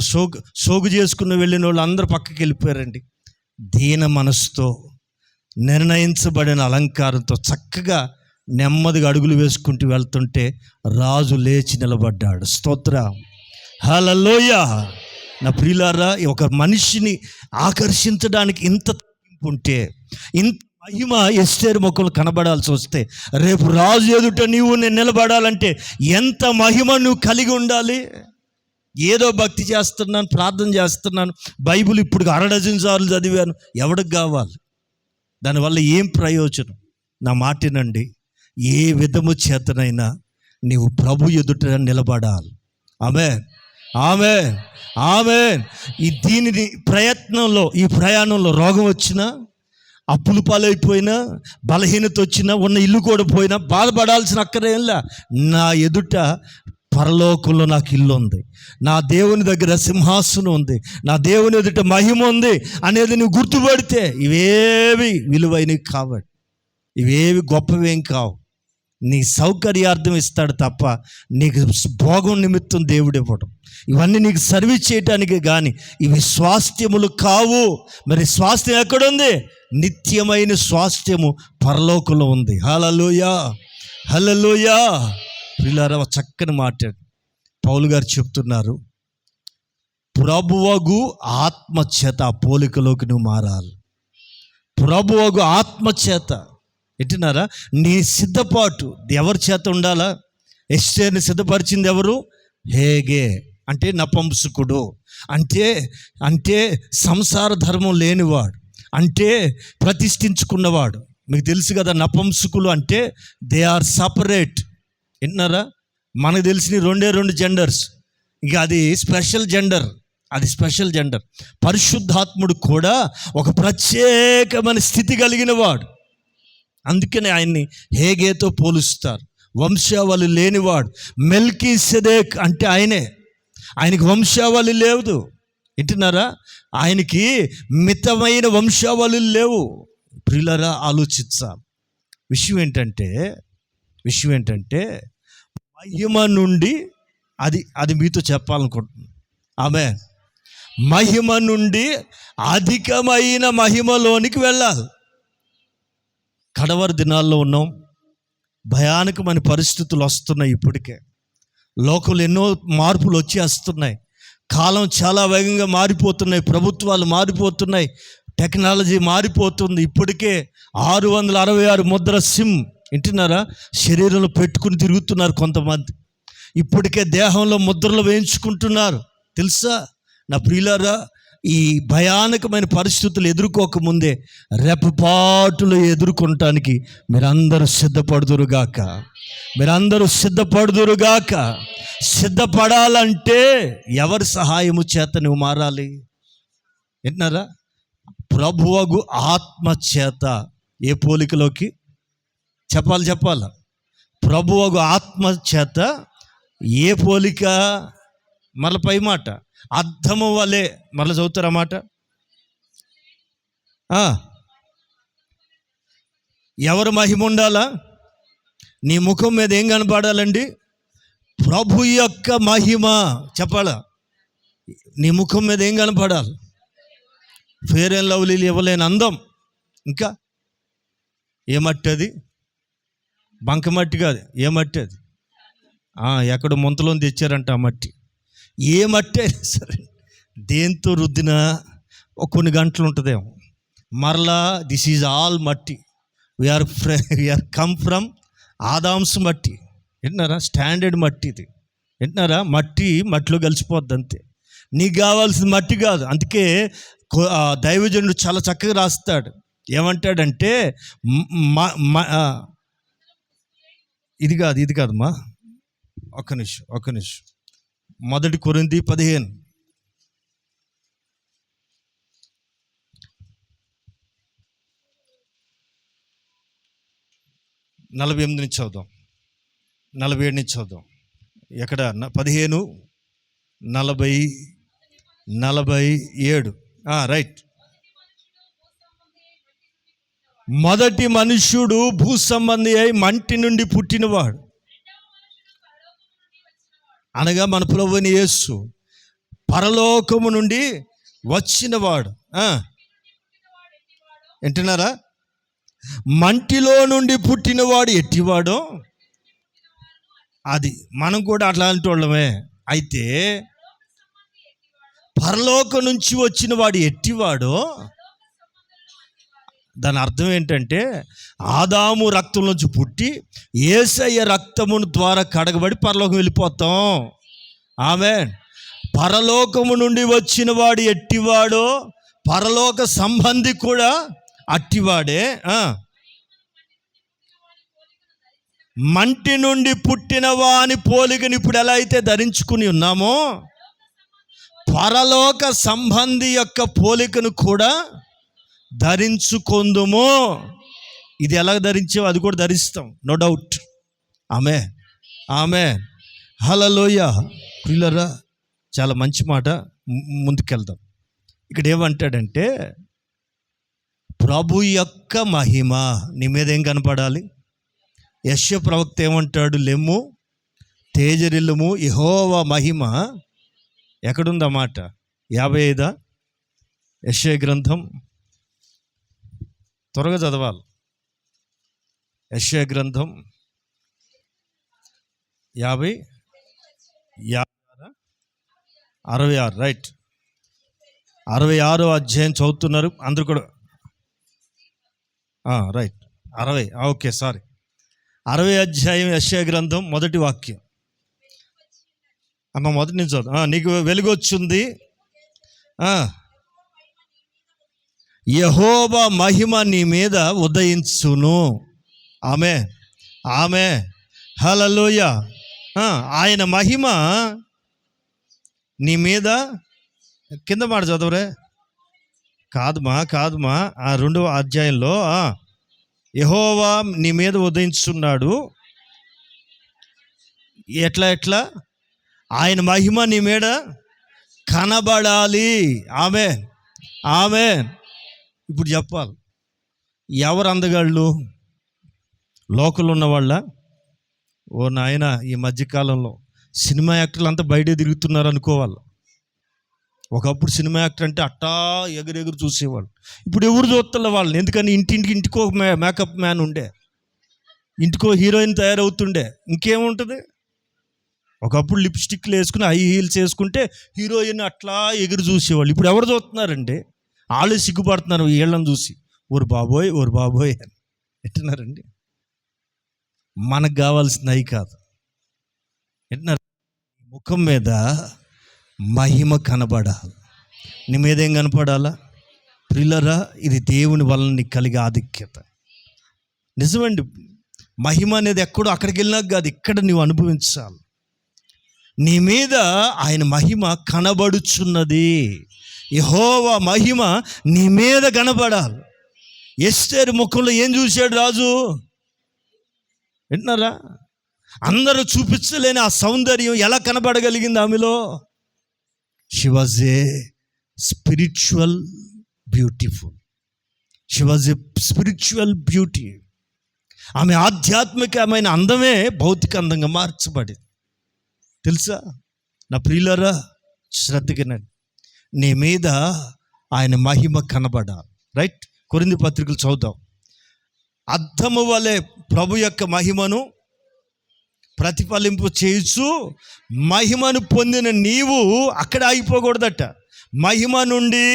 సోగు చేసుకుని వెళ్ళిన వాళ్ళు అందరూ పక్కకి వెళ్ళిపోయారండి. దీన మనసుతో నిర్ణయించబడిన అలంకారంతో చక్కగా నెమ్మదిగా అడుగులు వేసుకుంటూ వెళ్తుంటే రాజు లేచి నిలబడ్డాడు. స్తోత్రం, హల్లెలూయా. నా ప్రియులారా, ఒక మనిషిని ఆకర్షించడానికి ఇంత ఉంటే, ఇంత మహిమ ఎస్తేరు ముఖంలో కనబడాల్సి వస్తే, రేపు రాజు ఎదుట నేను నిలబడాలంటే ఎంత మహిమ నువ్వు కలిగి ఉండాలి. ఏదో భక్తి చేస్తున్నాను, ప్రార్థన చేస్తున్నాను, బైబిల్ ఇప్పుడు 6 సార్లు చదివాను, ఎవడికి కావాలి? దానివల్ల ఏం ప్రయోజనం? నా మాటినండి, ఏ విధము చేతనైనా నీవు ప్రభు ఎదుట నిలబడాలి. ఆమేన్. దీనిని ప్రయత్నంలో, ఈ ప్రయాణంలో రోగం వచ్చినా, అప్పులు పాలైపోయినా, బలహీనత వచ్చినా, ఉన్న ఇల్లు కూడా పోయినా బాధపడాల్సిన అక్కరేంలా. నా ఎదుట పరలోకంలో నాకు ఇల్లు ఉంది, నా దేవుని దగ్గర సింహాసనం ఉంది, నా దేవుని ఎదుట మహిమ ఉంది అనేది నువ్వు గుర్తుపడితే ఇవేవి విలువైనవి కావు, ఇవేవి గొప్పవేం కావు. నీ సౌకర్యార్థం ఇస్తాడు తప్ప నీకు భోగం నిమిత్తం దేవుడు ఇవ్వడం. ఇవన్నీ నీకు సర్వీస్ చేయటానికి కానీ ఇవి స్వాస్థ్యములు కావు. మరి స్వాస్థ్యం ఎక్కడుంది? నిత్యమైన స్వాస్థ్యము పరలోకంలో ఉంది. హల్లెలూయా. ప్రియులారా, చక్కని మాట పౌలు గారు చెప్తున్నారు. ప్రభువగు ఆత్మ చేత ఆ పోలికలోకి నువ్వు మారాలి. ప్రభువగు ఆత్మ చేత ఎట్టినారా నీ సిద్ధపాటు ఎవరి చేత ఉండాలా? ఎస్తేర్ని సిద్ధపరిచింది ఎవరు? హేగే అంటే నపుంసకుడు, అంటే సంసార ధర్మం లేనివాడు, అంటే ప్రతిష్ఠించుకున్నవాడు. మీకు తెలుసు కదా, నపుంసకులు అంటే దే ఆర్ సపరేట్. విన్నారా? మనకు తెలిసిన రెండు జెండర్స్, ఇక అది స్పెషల్ జెండర్. పరిశుద్ధాత్ముడు కూడా ఒక ప్రత్యేకమైన స్థితి కలిగిన వాడు. అందుకనే ఆయన్ని హేగేతో పోలుస్తారు. వంశావళి లేనివాడు. మెల్కీసెదెక్ అంటే ఆయనకి వంశావళి లేదు. వింటున్నారా? ఆయనకి మితమైన వంశావళి లేవు. ప్రియులారా, ఆలోచించాలి. విషయం ఏంటంటే మహిమ నుండి అది మీతో చెప్పాలనుకుంటున్నాను. ఆమేన్. మహిమ నుండి అధికమైన మహిమలోనికి వెళ్ళాలి. కడవరి దినాల్లో ఉన్నాం. భయానకమైన పరిస్థితులు వస్తున్నాయి. ఇప్పటికే లోకంలో ఎన్నో మార్పులు వచ్చేస్తున్నాయి. కాలం చాలా వేగంగా మారిపోతున్నాయి. ప్రభుత్వాలు మారిపోతున్నాయి. టెక్నాలజీ మారిపోతుంది. ఇప్పటికే 666 ముద్ర సిమ్ వింటున్నారా శరీరంలో పెట్టుకుని తిరుగుతున్నారు కొంతమంది. ఇప్పటికే దేహంలో ముద్రలు వేయించుకుంటున్నారు. తెలుసా నా ప్రియులారా? ఈ భయానకమైన పరిస్థితులు ఎదుర్కోకముందే రెప్పపాటులు ఎదుర్కొనటానికి మీరందరూ సిద్ధపడుదురుగాక. సిద్ధపడాలంటే ఎవరి సహాయము చేత నువ్వు మారాలి? వింటున్నారా? ప్రభువగు ఆత్మ చేత. ఏ పోలికలోకి చెప్పాలా? ప్రభువగు ఆత్మ చేత. ఏ పోలిక? మళ్ళీ పై మాట అర్థము వలె. మళ్ళీ చదువుతారా మాట? ఎవరు మహిమ ఉండాలా? నీ ముఖం మీద ఏం కనపడాలండి? ప్రభు యొక్క మహిమ. చెప్పాలా? నీ ముఖం మీద ఏం కనపడాలి? ఫెయిర్ అండ్ లవ్లీలు ఇవ్వలేని అందం. ఇంకా ఏ మట్టి అది? బంకమట్టి కాదు. ఏ మట్టి అది? ఎక్కడ ముంతలో తెచ్చారంట ఆ మట్టి. ఏ మట్టి అయినా సరే దేంతో రుద్దినా కొన్ని గంటలు ఉంటుందేమో. మరలా దిస్ ఈజ్ ఆల్ మట్టి. వీఆర్ కమ్ ఫ్రమ్ ఆదామ్స్ మట్టి. వింటున్నారా? స్టాండర్డ్ మట్టి ఇది. వింటున్నారా? మట్టిలో కలిసిపోద్ది అంతే. నీకు కావాల్సిన మట్టి కాదు. అందుకే దైవజనుడు చాలా చక్కగా రాస్తాడు. ఏమంటాడంటే ఇది కాదమ్మా, ఒక్క నిమిషం. 1 కొరింథీ 15 48 నుంచి చదువుదాం. 47 నుంచి చదువుదాం. ఎక్కడ? 15 47. రైట్. మొదటి మనుష్యుడు భూ సంబంధి అయి మంటి నుండి పుట్టినవాడు, అనగా మన ప్రభువైన యేసు పరలోకము నుండి వచ్చినవాడు. వింటున్నారా? మంటిలో నుండి పుట్టినవాడు ఎట్టివాడో అది మనం కూడా అట్లాంటి వాళ్ళమే. అయితే పరలోకం నుంచి వచ్చిన వాడు ఎట్టివాడో దాని అర్థం ఏంటంటే ఆదాము రక్తం నుంచి పుట్టి యేసయ్య రక్తమును ద్వారా కడగబడి పరలోకం వెళ్ళిపోతాం. ఆమేన్. పరలోకము నుండి వచ్చిన వాడు ఎట్టివాడో పరలోక సంబంధి కూడా అట్టివాడే. మంటి నుండి పుట్టిన వాని పోలికను ఇప్పుడు ఎలా అయితే ధరించుకుని ఉన్నామో పరలోక సంబంధి యొక్క పోలికను కూడా ధరించుకొందుము. ఇది ఎలా ధరించావు అది కూడా ధరిస్తాం, నో డౌట్. ఆమె హల్లెలూయా. ప్రియులారా, చాలా మంచి మాట. ముందుకెళ్దాం. ఇక్కడ ఏమంటాడంటే ప్రభు యొక్క మహిమ నీ మీద ఏం కనపడాలి? యెషయా ప్రవక్త ఏమంటాడు? లెమ్ము తేజరిల్లుము, యెహోవా మహిమ. ఎక్కడుందన్నమాట? 55 యెషయా గ్రంథం. త్వరగా చదవాలి. యెషయా గ్రంథం 66 రైట్. 66వ అధ్యాయం చదువుతున్నారు అందరూ కూడా. రైట్ 60. Okay, sorry. 60వ అధ్యాయం యెషయా గ్రంథం మొదటి వాక్యం. అమ్మ మొదటి నుంచి చదువు. నీకు వెలుగు వచ్చింది, యెహోవా మహిమ నీ మీద ఉదయించును. ఆమేన్, ఆమేన్, హల్లెలూయా. ఆయన మహిమ నీ మీద, కింద మాట చదవరే, కాదుమా 2వ అధ్యాయంలో యెహోవా నీ మీద ఉదయించున్నాడు. ఎట్లా ఆయన మహిమ నీ మీద కనబడాలి. ఆమేన్, ఆమేన్. ఇప్పుడు చెప్పాలి, ఎవరు అందగాళ్ళు? లోకల్ ఉన్న వాళ్ళ? ఓ నాయన, ఈ మధ్యకాలంలో సినిమా యాక్టర్లు అంతా బయట తిరుగుతున్నారు అనుకోవాలి. ఒకప్పుడు సినిమా యాక్టర్ అంటే అట్టా ఎగురు చూసేవాళ్ళు. ఇప్పుడు ఎవరు చూస్తున్న వాళ్ళని? ఎందుకని ఇంటికో మేకప్ మ్యాన్ ఉండే, ఇంటికో హీరోయిన్ తయారవుతుండే, ఇంకేముంటుంది? ఒకప్పుడు లిప్స్టిక్లు వేసుకుని హై హీల్స్ వేసుకుంటే హీరోయిన్ అట్లా ఎగురు చూసేవాళ్ళు. ఇప్పుడు ఎవరు చూస్తున్నారండి? వాళ్ళు సిగ్గుపడుతున్నారు వీళ్ళని చూసి. ఓరు బాబోయ్ అని ఎట్టున్నారండి. మనకు కావాల్సింది అవి కాదు. ఎట్టున్నారు? ముఖం మీద మహిమ కనబడాలి. నీ మీద ఏం కనపడాలా? ప్రియులారా, ఇది దేవుని వలన నీకు కలిగే ఆధిక్యత. నిజమండి, మహిమ అనేది ఎక్కడో అక్కడికి వెళ్ళినాక కాదు, ఇక్కడ నువ్వు అనుభవించాలి. నీ మీద ఆయన మహిమ కనబడుచున్నది. యెహోవా మహిమ నీ మీద కనబడాలి. ఎస్తేరు ముఖంలో ఏం చూశాడు రాజు? వింటున్నారా? అందరూ చూపించలేని ఆ సౌందర్యం ఎలా కనబడగలిగింది ఆమెలో? She was a spiritual beautiful. She was a spiritual beauty. ఆమె ఆధ్యాత్మికమైన అందమే భౌతిక అందంగా మార్చబడింది. తెలుసా నా ప్రియులారా, శ్రద్ధగానండి. నీ మీద ఆయన మహిమ కనబడాలి. రైట్, కొరింథీ పత్రికలు చదువుదాం. అద్దము వలె ప్రభు యొక్క మహిమను ప్రతిఫలింపు చేయుచు మహిమను పొందిన నీవు అక్కడ ఆగిపోకూడదట. మహిమ నుండి,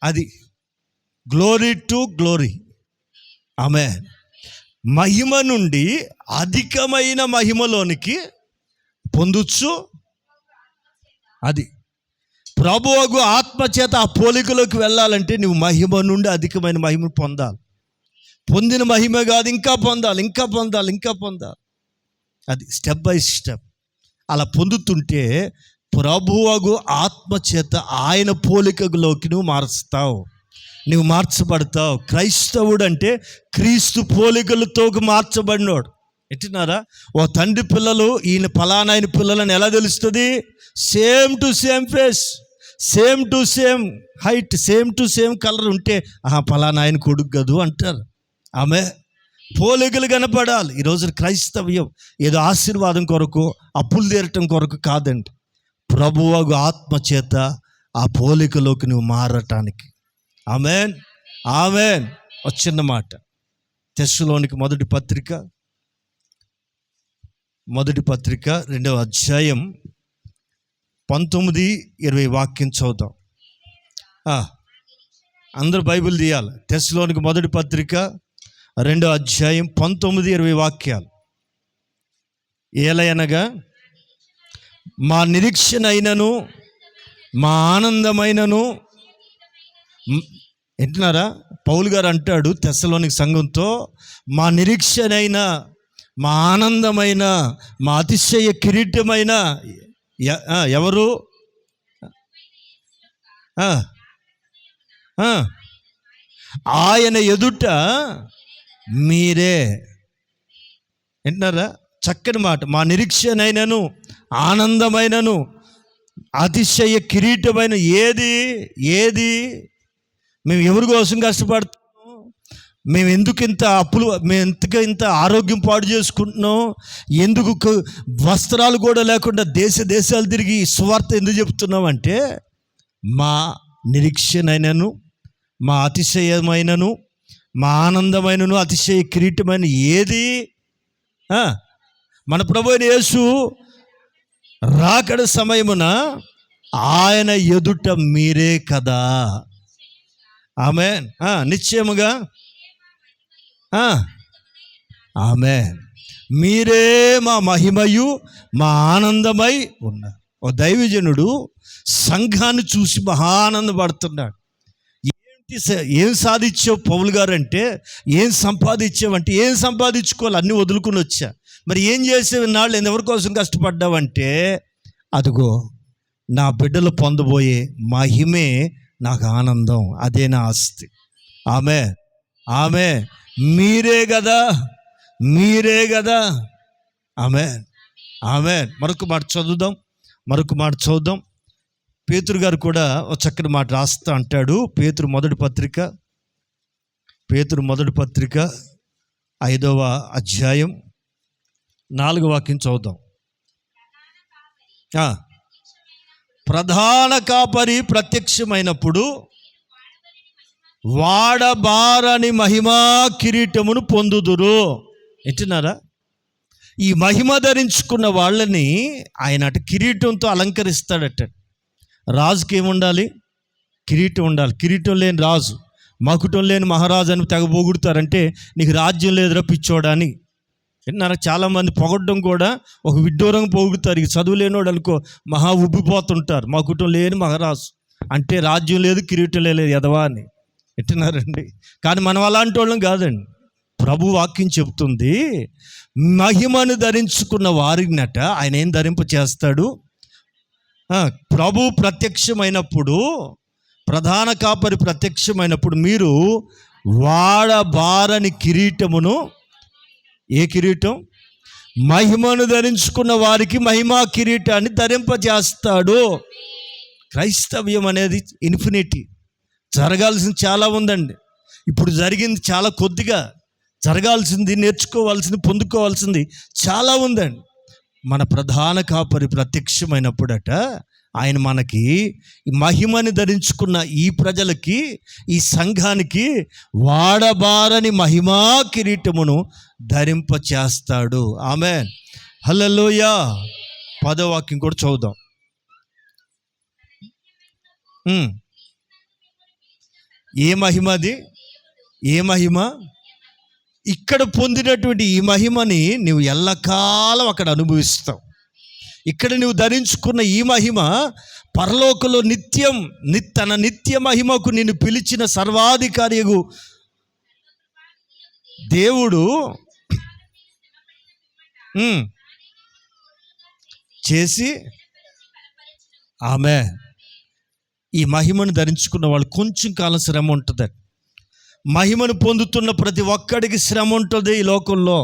అది గ్లోరీ టు గ్లోరీ. ఆమేన్. మహిమ నుండి అధికమైన మహిమలోనికి పొందుచు, అది ప్రభువుకు ఆత్మచేత ఆ పోలికలోకి వెళ్ళాలంటే నువ్వు మహిమ నుండి అధికమైన మహిమ పొందాలి. పొందిన మహిమ కాదు, ఇంకా పొందాలి. అది స్టెప్ బై స్టెప్ అలా పొందుతుంటే ప్రభువుకు ఆత్మచేత ఆయన పోలికలోకి నువ్వు నువ్వు మార్చబడతావు. క్రైస్తవుడు అంటే క్రీస్తు పోలికలతో మార్చబడినోడు. ఎట్టినారా? ఓ తండ్రి పిల్లలు ఈయన ఫలానా ఆయన పిల్లలని ఎలా తెలుస్తుంది? Same to same face, same to same height, same to same colour ఉంటే ఫలానా ఆయన కొడుకు గదు అంటారు. ఆమె పోలికలు కనపడాలి. ఈరోజు క్రైస్తవ్యం ఏదో ఆశీర్వాదం కొరకు, అప్పులు తీరటం కొరకు కాదండి. ప్రభువు ఆత్మచేత ఆ పోలికలోకి నువ్వు మారటానికి. ఆమేన్, ఆమేన్. ఒక చిన్న మాట, తెస్సలోనికి మొదటి పత్రిక 2వ అధ్యాయం 19-20 వాక్యం చదువుతాం. అందరూ బైబిల్ తీయాలి. తెస్సలోనికి మొదటి పత్రిక 2వ అధ్యాయం 19-20 వాక్యాలు. ఏలయనగా మా నిరీక్షణ అయినను మా ఆనందమైనను, వింటున్నారా? పౌలు గారు అంటాడు తెస్సలోనికి సంఘంతో, మా నిరీక్షణ, మా ఆనందమైన, మా అతిశయ కిరీటమైన ఎవరు? ఆయన ఎదుట మీరే. వింటున్నారా? చక్కని మాట. మా నిరీక్షణైనను ఆనందమైనను అతిశయ కిరీటమైన ఏది మేము ఎవరి కోసం కష్టపడుతున్నాం? మేము ఎందుకు ఇంత అప్పులు, మేము ఇంత ఆరోగ్యం పాడు చేసుకుంటున్నాం? ఎందుకు వస్త్రాలు కూడా లేకుండా దేశాలు తిరిగి సువార్త ఎందుకు చెప్తున్నాం అంటే, మా నిరీక్షణైనను మా అతిశయమైనను మా ఆనందమైనను అతిశయ కిరీటమైన ఏది? మన ప్రభువైన యేసు రాకడ సమయమున ఆయన ఎదుట మీరే కదా. ఆమేన్. నిశ్చయముగా ఆమేన్. మీరే మా మహిమయు మా ఆనందమై ఉన్నారు. ఓ దైవజనుడు సంఘాన్ని చూసి మహా ఆనందపడుతున్నాడు. ఏం సాధించావు పౌలు గారు అంటే, ఏం సంపాదించావంటే, ఏం సంపాదించుకోవాలి, అన్నీ వదులుకుని వచ్చా. మరి ఏం చేసేవి నాళ్ళు ఎవరి కోసం కష్టపడ్డావంటే, అదిగో నా బిడ్డలు పొందబోయే మహిమే నాకు ఆనందం, అదే నా ఆస్తి. ఆమె మీరే కదా, మీరే కదా. ఆమె మరొక మాట చదువుదాం. పేతురు గారు కూడా ఒక చక్కని మాట రాస్తా అంటాడు. పేతురు మొదటి పత్రిక 5వ అధ్యాయం 4వ వాక్యం చదువుదాం. ప్రధాన కాపరి ప్రత్యక్షమైనప్పుడు వాడబారని మహిమా కిరీటమును పొందుదురు. ఎట్టినారా? ఈ మహిమ ధరించుకున్న వాళ్ళని ఆయన అటు కిరీటంతో అలంకరిస్తాడట. రాజుకి ఏముండాలి? కిరీటం ఉండాలి. కిరీటం లేని రాజు, మకుటం లేని మహారాజు అని తెగబోగుడతారంటే నీకు రాజ్యం లేదురా పిచ్చోడని. విన్నారా? చాలామంది పొగడ్డం కూడా ఒక విడ్డూరంగా పోగుతారు. ఇక చదువు లేనివాడు అనుకో మహా ఉబ్బిపోతుంటారు. మకుటం లేని మహారాజు అంటే రాజ్యం లేదు, కిరీటం లేదు, ఎదవా అని. ఎట్టినారండి? కానీ మనం అలాంటి వాళ్ళం కాదండి. ప్రభు వాక్యం చెబుతుంది, మహిమను ధరించుకున్న వారినట ఆయన ఏం ధరింప చేస్తాడు? ప్రభు ప్రత్యక్షమైనప్పుడు, ప్రధాన కాపరి ప్రత్యక్షమైనప్పుడు మీరు వాడబారని కిరీటమును, ఏ కిరీటం? మహిమను ధరించుకున్న వారికి మహిమా కిరీటాన్ని ధరింపజేస్తాడు. క్రైస్తవ్యం అనేది ఇన్ఫినిటీ. జరగాల్సింది చాలా ఉందండి. ఇప్పుడు జరిగింది చాలా కొద్దిగా. జరగాల్సింది, నేర్చుకోవాల్సింది, పొందుకోవాల్సింది చాలా ఉందండి. మన ప్రధాన కాపరి ప్రత్యక్షమైనప్పుడట ఆయన మనకి మహిమని ధరించుకున్న ఈ ప్రజలకి, ఈ సంఘానికి వాడబారని మహిమా కిరీటమును ధరింప చేస్తాడు. ఆమేన్. హల్లెలూయా. 10వ వాక్యం కూడా చదువుదాం. ఏ మహిమ అది? ఏ మహిమ? ఇక్కడ పొందినటువంటి ఈ మహిమని నువ్వు ఎల్లకాలం అక్కడ అనుభవిస్తావు. ఇక్కడ నువ్వు ధరించుకున్న ఈ మహిమ పరలోకంలో నిత్యం, తన నిత్య మహిమకు నిన్ను పిలిచిన సర్వాధికారియగు దేవుడు చేసి ఆమె ఈ మహిమను ధరించుకున్న వాళ్ళు కొంచెం కాలం శ్రమ ఉంటుంది. మహిమను పొందుతున్న ప్రతి ఒక్కడికి శ్రమ ఉంటుంది ఈ లోకంలో.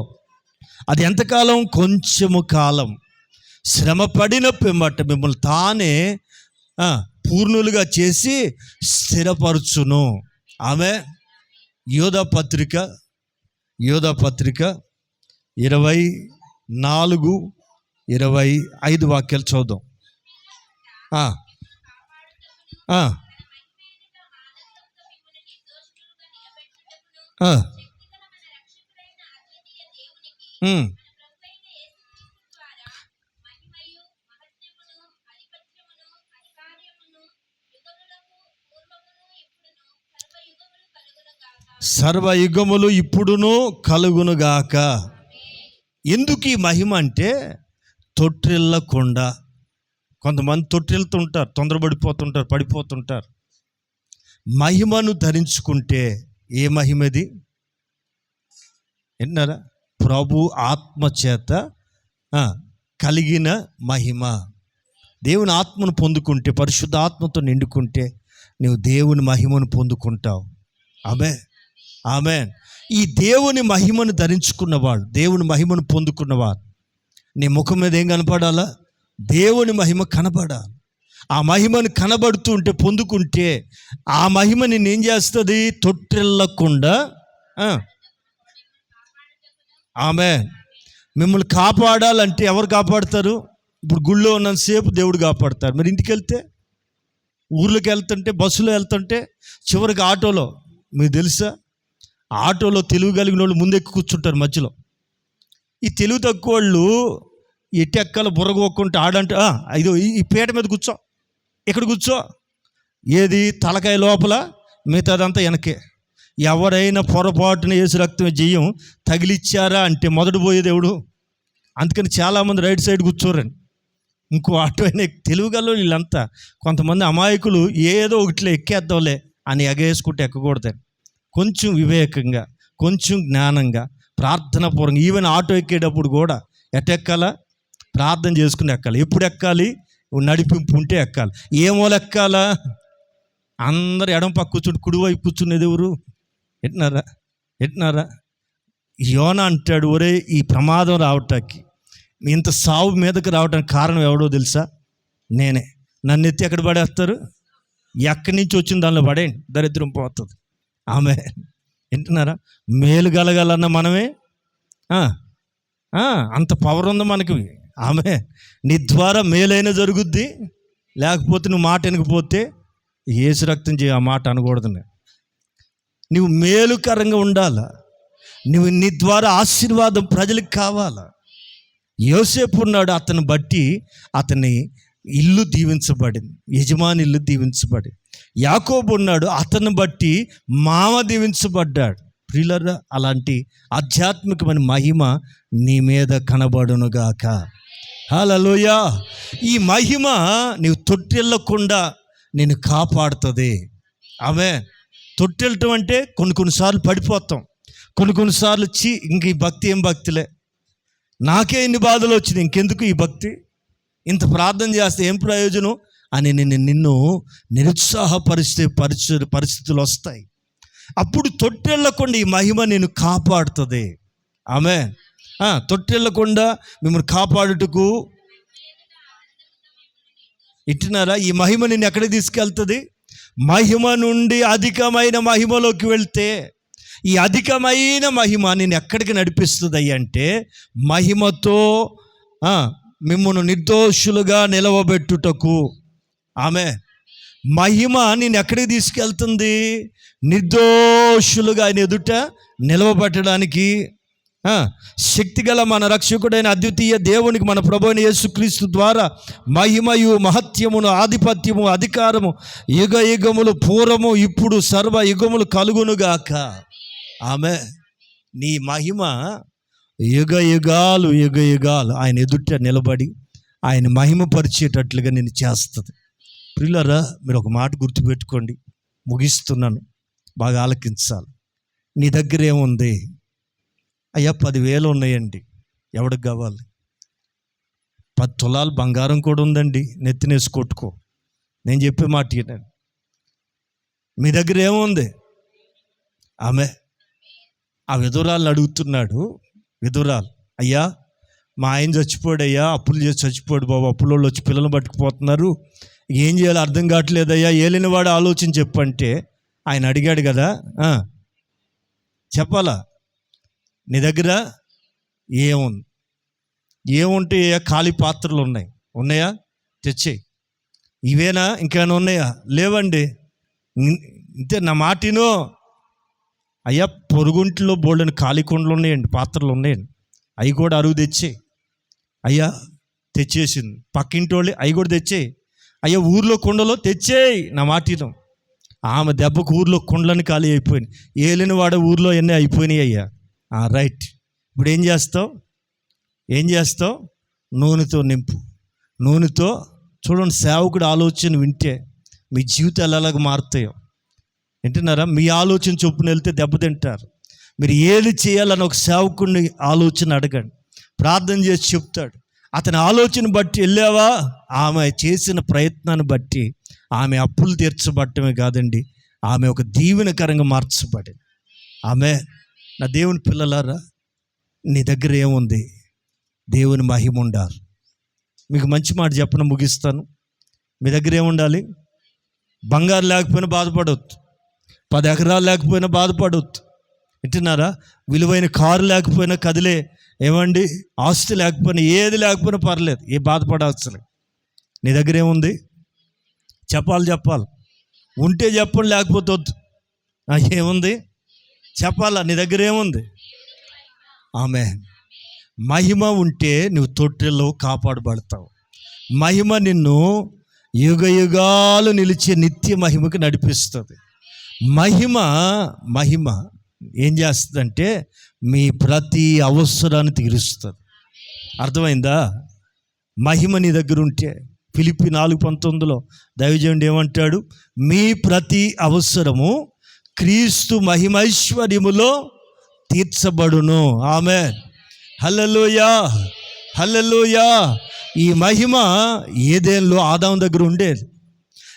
అది ఎంతకాలం? కొంచెము కాలం. శ్రమ పడిన పిమ్మట మిమ్మల్ని తానే పూర్ణులుగా చేసి స్థిరపరచును. ఆమె యోధా పత్రిక 24-25 వాక్యాలు చదువుదాం. సర్వయుగములు ఇప్పుడును కలుగునుగాక. ఎందుకు ఈ మహిమ అంటే తొట్టిల్లకుండా. కొంతమంది తొట్టిల్తుంటారు, తొందరపడిపోతుంటారు, పడిపోతుంటారు. మహిమను ధరించుకుంటే ఏ మహిమది? విన్నారా? ప్రభు ఆత్మచేత కలిగిన మహిమ. దేవుని ఆత్మను పొందుకుంటే, పరిశుద్ధ ఆత్మతో నిండుకుంటే నువ్వు దేవుని మహిమను పొందుకుంటావు. ఆమేన్. ఈ దేవుని మహిమను ధరించుకున్నవాడు, దేవుని మహిమను పొందుకున్నవాడు, నీ ముఖం మీద ఏం కనపడాలా? దేవుని మహిమ కనపడాలి. ఆ మహిమను కనబడుతూ ఉంటే, పొందుకుంటే ఆ మహిమ నిన్ను ఏం చేస్తుంది? తొట్టిల్లకుండా. ఆమేన్. మిమ్మల్ని కాపాడాలంటే ఎవరు కాపాడుతారు? ఇప్పుడు గుళ్ళో ఉన్నంతసేపు దేవుడు కాపాడుతారు. మరి ఇంటికి వెళ్తే, ఊర్లోకి వెళ్తుంటే, బస్సులో వెళ్తుంటే, చివరికి ఆటోలో, మీకు తెలుసా, ఆటోలో తెలివి కలిగిన వాళ్ళు ముందెక్కి కూర్చుంటారు మధ్యలో. ఈ తెలివి తక్కువ వాళ్ళు ఎట్టెక్కల బుర్రగొక్కుంటే ఆడంటే ఇదో ఈ పీట మీద కూర్చో, ఇక్కడ కూర్చో. ఏది తలకాయ లోపల, మిగతాదంతా వెనకే. ఎవరైనా పొరపాటున యేసు రక్తం జయం తగిలిచ్చారా అంటే మొదటి పోయేది ఎవడు? అందుకని చాలామంది రైట్ సైడ్ కూర్చోరండి. ఇంకో ఆటో అయినా తెలుగుగల్లో వీళ్ళంతా. కొంతమంది అమాయకులు ఏదో ఒకటిలో ఎక్కేద్దాంలే అని ఎగేసుకుంటే ఎక్కకూడదని, కొంచెం వివేకంగా, కొంచెం జ్ఞానంగా, ప్రార్థనాపూర్వకంగా. ఈవెన్ ఆటో ఎక్కేటప్పుడు కూడా ఎక్కాలా? ప్రార్థన చేసుకుని ఎక్కాలి. ఎప్పుడు ఎక్కాలి? నడిపింపు ఉంటే ఎక్కాలి. ఏమో ఎక్కాలా? అందరు ఎడం పక్క కూర్చుంటే కుడివైపు కూర్చునేది ఎవరు? ఎట్టినారా? యోనా అంటాడు, ఒరే ఈ ప్రమాదం రావటానికి, ఇంత సావు మీదకి రావడానికి కారణం ఎవడో తెలుసా? నేనే. నన్ను ఎత్తి ఎక్కడ పడేస్తారు? ఎక్కడి నుంచి వచ్చిన దానిలో పడేయండి, దరిద్రం పోతుంది. ఆమె వింటున్నారా? మేలు కలగాలన్న మనమే అంత పవర్ ఉంది మనకి. ఆమె నీ ద్వారా మేలైనా జరుగుద్ది, లేకపోతే నువ్వు మాట వెనకపోతే యేసు రక్తం చేయ ఆ మాట అనకూడదు. నువ్వు మేలుకరంగా ఉండాలా, నువ్వు నీ ద్వారా ఆశీర్వాదం ప్రజలకు కావాలా. యోసేపు ఉన్నాడు, అతన్ని బట్టి అతని ఇల్లు దీవించబడింది, యజమాని ఇల్లు దీవించబడింది. యాకోబు ఉన్నాడు, అతన్ని బట్టి మామ దీవించబడ్డాడు. ప్రియులారా, అలాంటి ఆధ్యాత్మికమైన మహిమ నీ మీద కనబడునుగాక. హల్లెలూయా. ఈ మహిమ నీవు తొట్టిల్లకుండా నేను కాపాడుతుంది. ఆమె తొట్టెళ్ళటం అంటే కొన్నిసార్లు పడిపోతాం, కొన్నిసార్లు ఇంక ఈ భక్తి ఏం భక్తిలే, నాకే ఇన్ని బాధలు వచ్చినాయి, ఇంకెందుకు ఈ భక్తి, ఇంత ప్రార్థన చేస్తే ఏం ప్రయోజనం అని నిన్ను నిరుత్సాహపరిచే పరిస్థితులు వస్తాయి. అప్పుడు తొట్టెళ్ళకుండా ఈ మహిమ నేను కాపాడుతుంది. ఆమె తొట్టెళ్ళకుండా మిమ్మల్ని కాపాడుటకు ఇట్టినారా? ఈ మహిమ నిన్ను ఎక్కడికి తీసుకెళ్తుంది? మహిమ నుండి అధికమైన మహిమలోకి వెళ్తే, ఈ అధికమైన మహిమ నేను ఎక్కడికి నడిపిస్తుంది అంటే, మహిమతో మిమ్మల్ని నిర్దోషులుగా నిలవబెట్టుటకు. ఆమె మహిమ నేను ఎక్కడికి తీసుకెళ్తుంది? నిర్దోషులుగా ఆయన ఎదుట నిలవబెట్టడానికి. శక్తిగల మన రక్షకుడైన అద్వితీయ దేవునికి, మన ప్రభువైన యేసుక్రీస్తు ద్వారా మహిమయు మహత్యమును ఆధిపత్యము అధికారము యుగ యుగములు పూర్వము ఇప్పుడు సర్వ యుగములు కలుగునుగాక. ఆమె నీ మహిమ యుగ యుగాలు ఆయన ఎదుట నిలబడి ఆయన మహిమపరిచేటట్లుగా నేను చేస్తుంది. ప్రియులారా, మీరు ఒక మాట గుర్తుపెట్టుకోండి, ముగిస్తున్నాను, బాగా ఆలకించాలి. నీ దగ్గర ఏముంది? అయ్యా 10,000 ఉన్నాయండి, ఎవడికి కావాలి? 10 తులాలు బంగారం కూడా ఉందండి, నెత్తినేసి కొట్టుకో. నేను చెప్పే మాట ఏంటండి, మీ దగ్గర ఏముంది? ఆమె ఆ విధురాలను అడుగుతున్నాడు. విధురాలు, అయ్యా మా ఆయన చచ్చిపోయాడు అయ్యా, అప్పులు చేసి చచ్చిపోయాడు బాబు, అప్పుల వాళ్ళు వచ్చి పిల్లలు పట్టుకుపోతున్నారు, ఏం చేయాలో అర్థం కావట్లేదయ్యా, ఏలినవాడు ఆలోచన చెప్పంటే ఆయన అడిగాడు కదా, చెప్పాలా? నీ దగ్గర ఏముంది? ఏముంటే ఖాళీ పాత్రలు ఉన్నాయా? తెచ్చేయి. ఇవేనా? ఇంకేమైనా ఉన్నాయా? లేవండి. ఇంతే, నా మాటినో. అయ్యా పొరుగుంట్లో బోల్డని ఖాళీ కుండలు ఉన్నాయండి, పాత్రలు ఉన్నాయండి, అవి కూడా అరువు తెచ్చేయి. అయ్యా తెచ్చేసింది. పక్కింటి వాళ్ళు అవి కూడా తెచ్చేయి. అయ్యా ఊర్లో కుండలో తెచ్చేయి, నా మాటినో. ఆమె దెబ్బకు ఊర్లో కుండలని ఖాళీ అయిపోయినాయి. ఏలిన వాడ ఊర్లో ఎన్ని అయిపోయినాయి. అయ్యా రైట్, ఇప్పుడు ఏం చేస్తావు? నూనెతో నింపు. నూనెతో చూడండి, సేవకుడు ఆలోచన వింటే మీ జీవితాలు ఎలాగ మారుతాయో. వింటున్నారా? మీ ఆలోచన చొప్పున వెళ్తే దెబ్బతింటారు. మీరు ఏది చేయాలని ఒక సేవకుడిని ఆలోచన అడగండి, ప్రార్థన చేసి చెప్తాడు. అతని ఆలోచన బట్టి వెళ్ళావా, ఆమె చేసిన ప్రయత్నాన్ని బట్టి ఆమె అప్పులు తీర్చబడటమే కాదండి, ఆమె ఒక దీవెనకరంగా మార్చబడింది. ఆమె నా దేవుని పిల్లలారా, నీ దగ్గర ఏముంది? దేవుని మహిమ ఉండాలి. మీకు మంచి మాట చెప్పను, ముగిస్తాను. మీ దగ్గర ఏముండాలి? బంగారు లేకపోయినా బాధపడవద్దు, 10 ఎకరాలు లేకపోయినా బాధపడవద్దు. వింటున్నారా? విలువైన కారు లేకపోయినా కదిలే ఏమండి ఆస్తి లేకపోయినా, ఏది లేకపోయినా పర్లేదు, ఏ బాధపడాల్సిన. నీ దగ్గర ఏముంది? చెప్పాలి. ఉంటే చెప్పండి, లేకపోతే వద్దు. ఏముంది చెప్పాలా? నీ దగ్గర ఏముంది? ఆమె మహిమ ఉంటే నువ్వు తొట్టెల్లో కాపాడబడతావు. మహిమ నిన్ను యుగ యుగాలు నిలిచే నిత్య మహిమకు నడిపిస్తుంది. మహిమ ఏం చేస్తుందంటే మీ ప్రతి అవసరాన్ని తీరుస్తుంది. అర్థమైందా? మహిమ నీ దగ్గర ఉంటే, ఫిలిప్పి 4:19 దైవజనుడు ఏమంటాడు? మీ ప్రతి అవసరము క్రీస్తు మహిమైశ్వర్యములో తీర్చబడును. ఆమేన్. హల్లెలూయా, హల్లెలూయా. ఈ మహిమ ఏదెన్లో ఆదాము దగ్గర ఉండేది.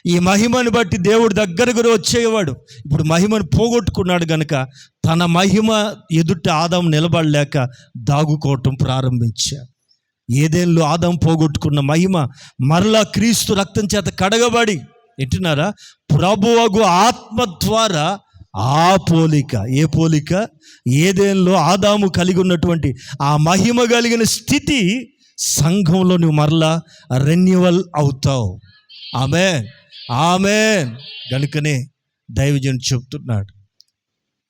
ఈ మహిమను బట్టి దేవుడు దగ్గరకు వచ్చేవాడు. ఇప్పుడు మహిమను పోగొట్టుకున్నాడు కనుక తన మహిమ ఎదుట ఆదాము నిలబడలేక దాగుకోవటం ప్రారంభించాడు. ఏదెన్లో ఆదాము పోగొట్టుకున్న మహిమ మరలా క్రీస్తు రక్తం చేత కడగబడి, వింటున్నారా, ప్రభువగు ఆత్మ ద్వారా ఆ పోలిక, ఏ పోలిక? ఏదెన్లో ఆదాము కలిగి ఉన్నటువంటి ఆ మహిమ కలిగిన స్థితి సంఘంలో నువ్వు మరలా రెన్యువల్ అవుతావు. ఆమేన్, ఆమేన్. గనుకనే దైవజనుడు చెప్తున్నాడు,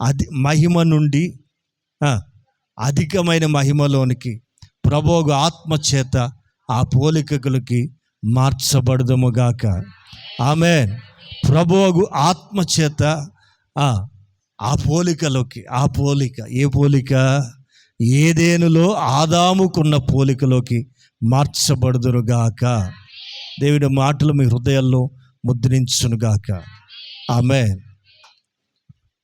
అది మహిమ నుండి అధికమైన మహిమలోనికి ప్రభువు ఆత్మ చేత ఆ పోలికలకి మార్చబడదుముగాక. ఆమేన్. ప్రభువు ఆత్మ చేత ఆ పోలికలోకి, ఆ పోలిక, ఏ పోలిక? ఏదెనులో ఆదాముకున్న పోలికలోకి మార్చబడుదురుగాక. దేవుడి మాటలు మీ హృదయాల్లో ముద్రించునుగాక. ఆమేన్.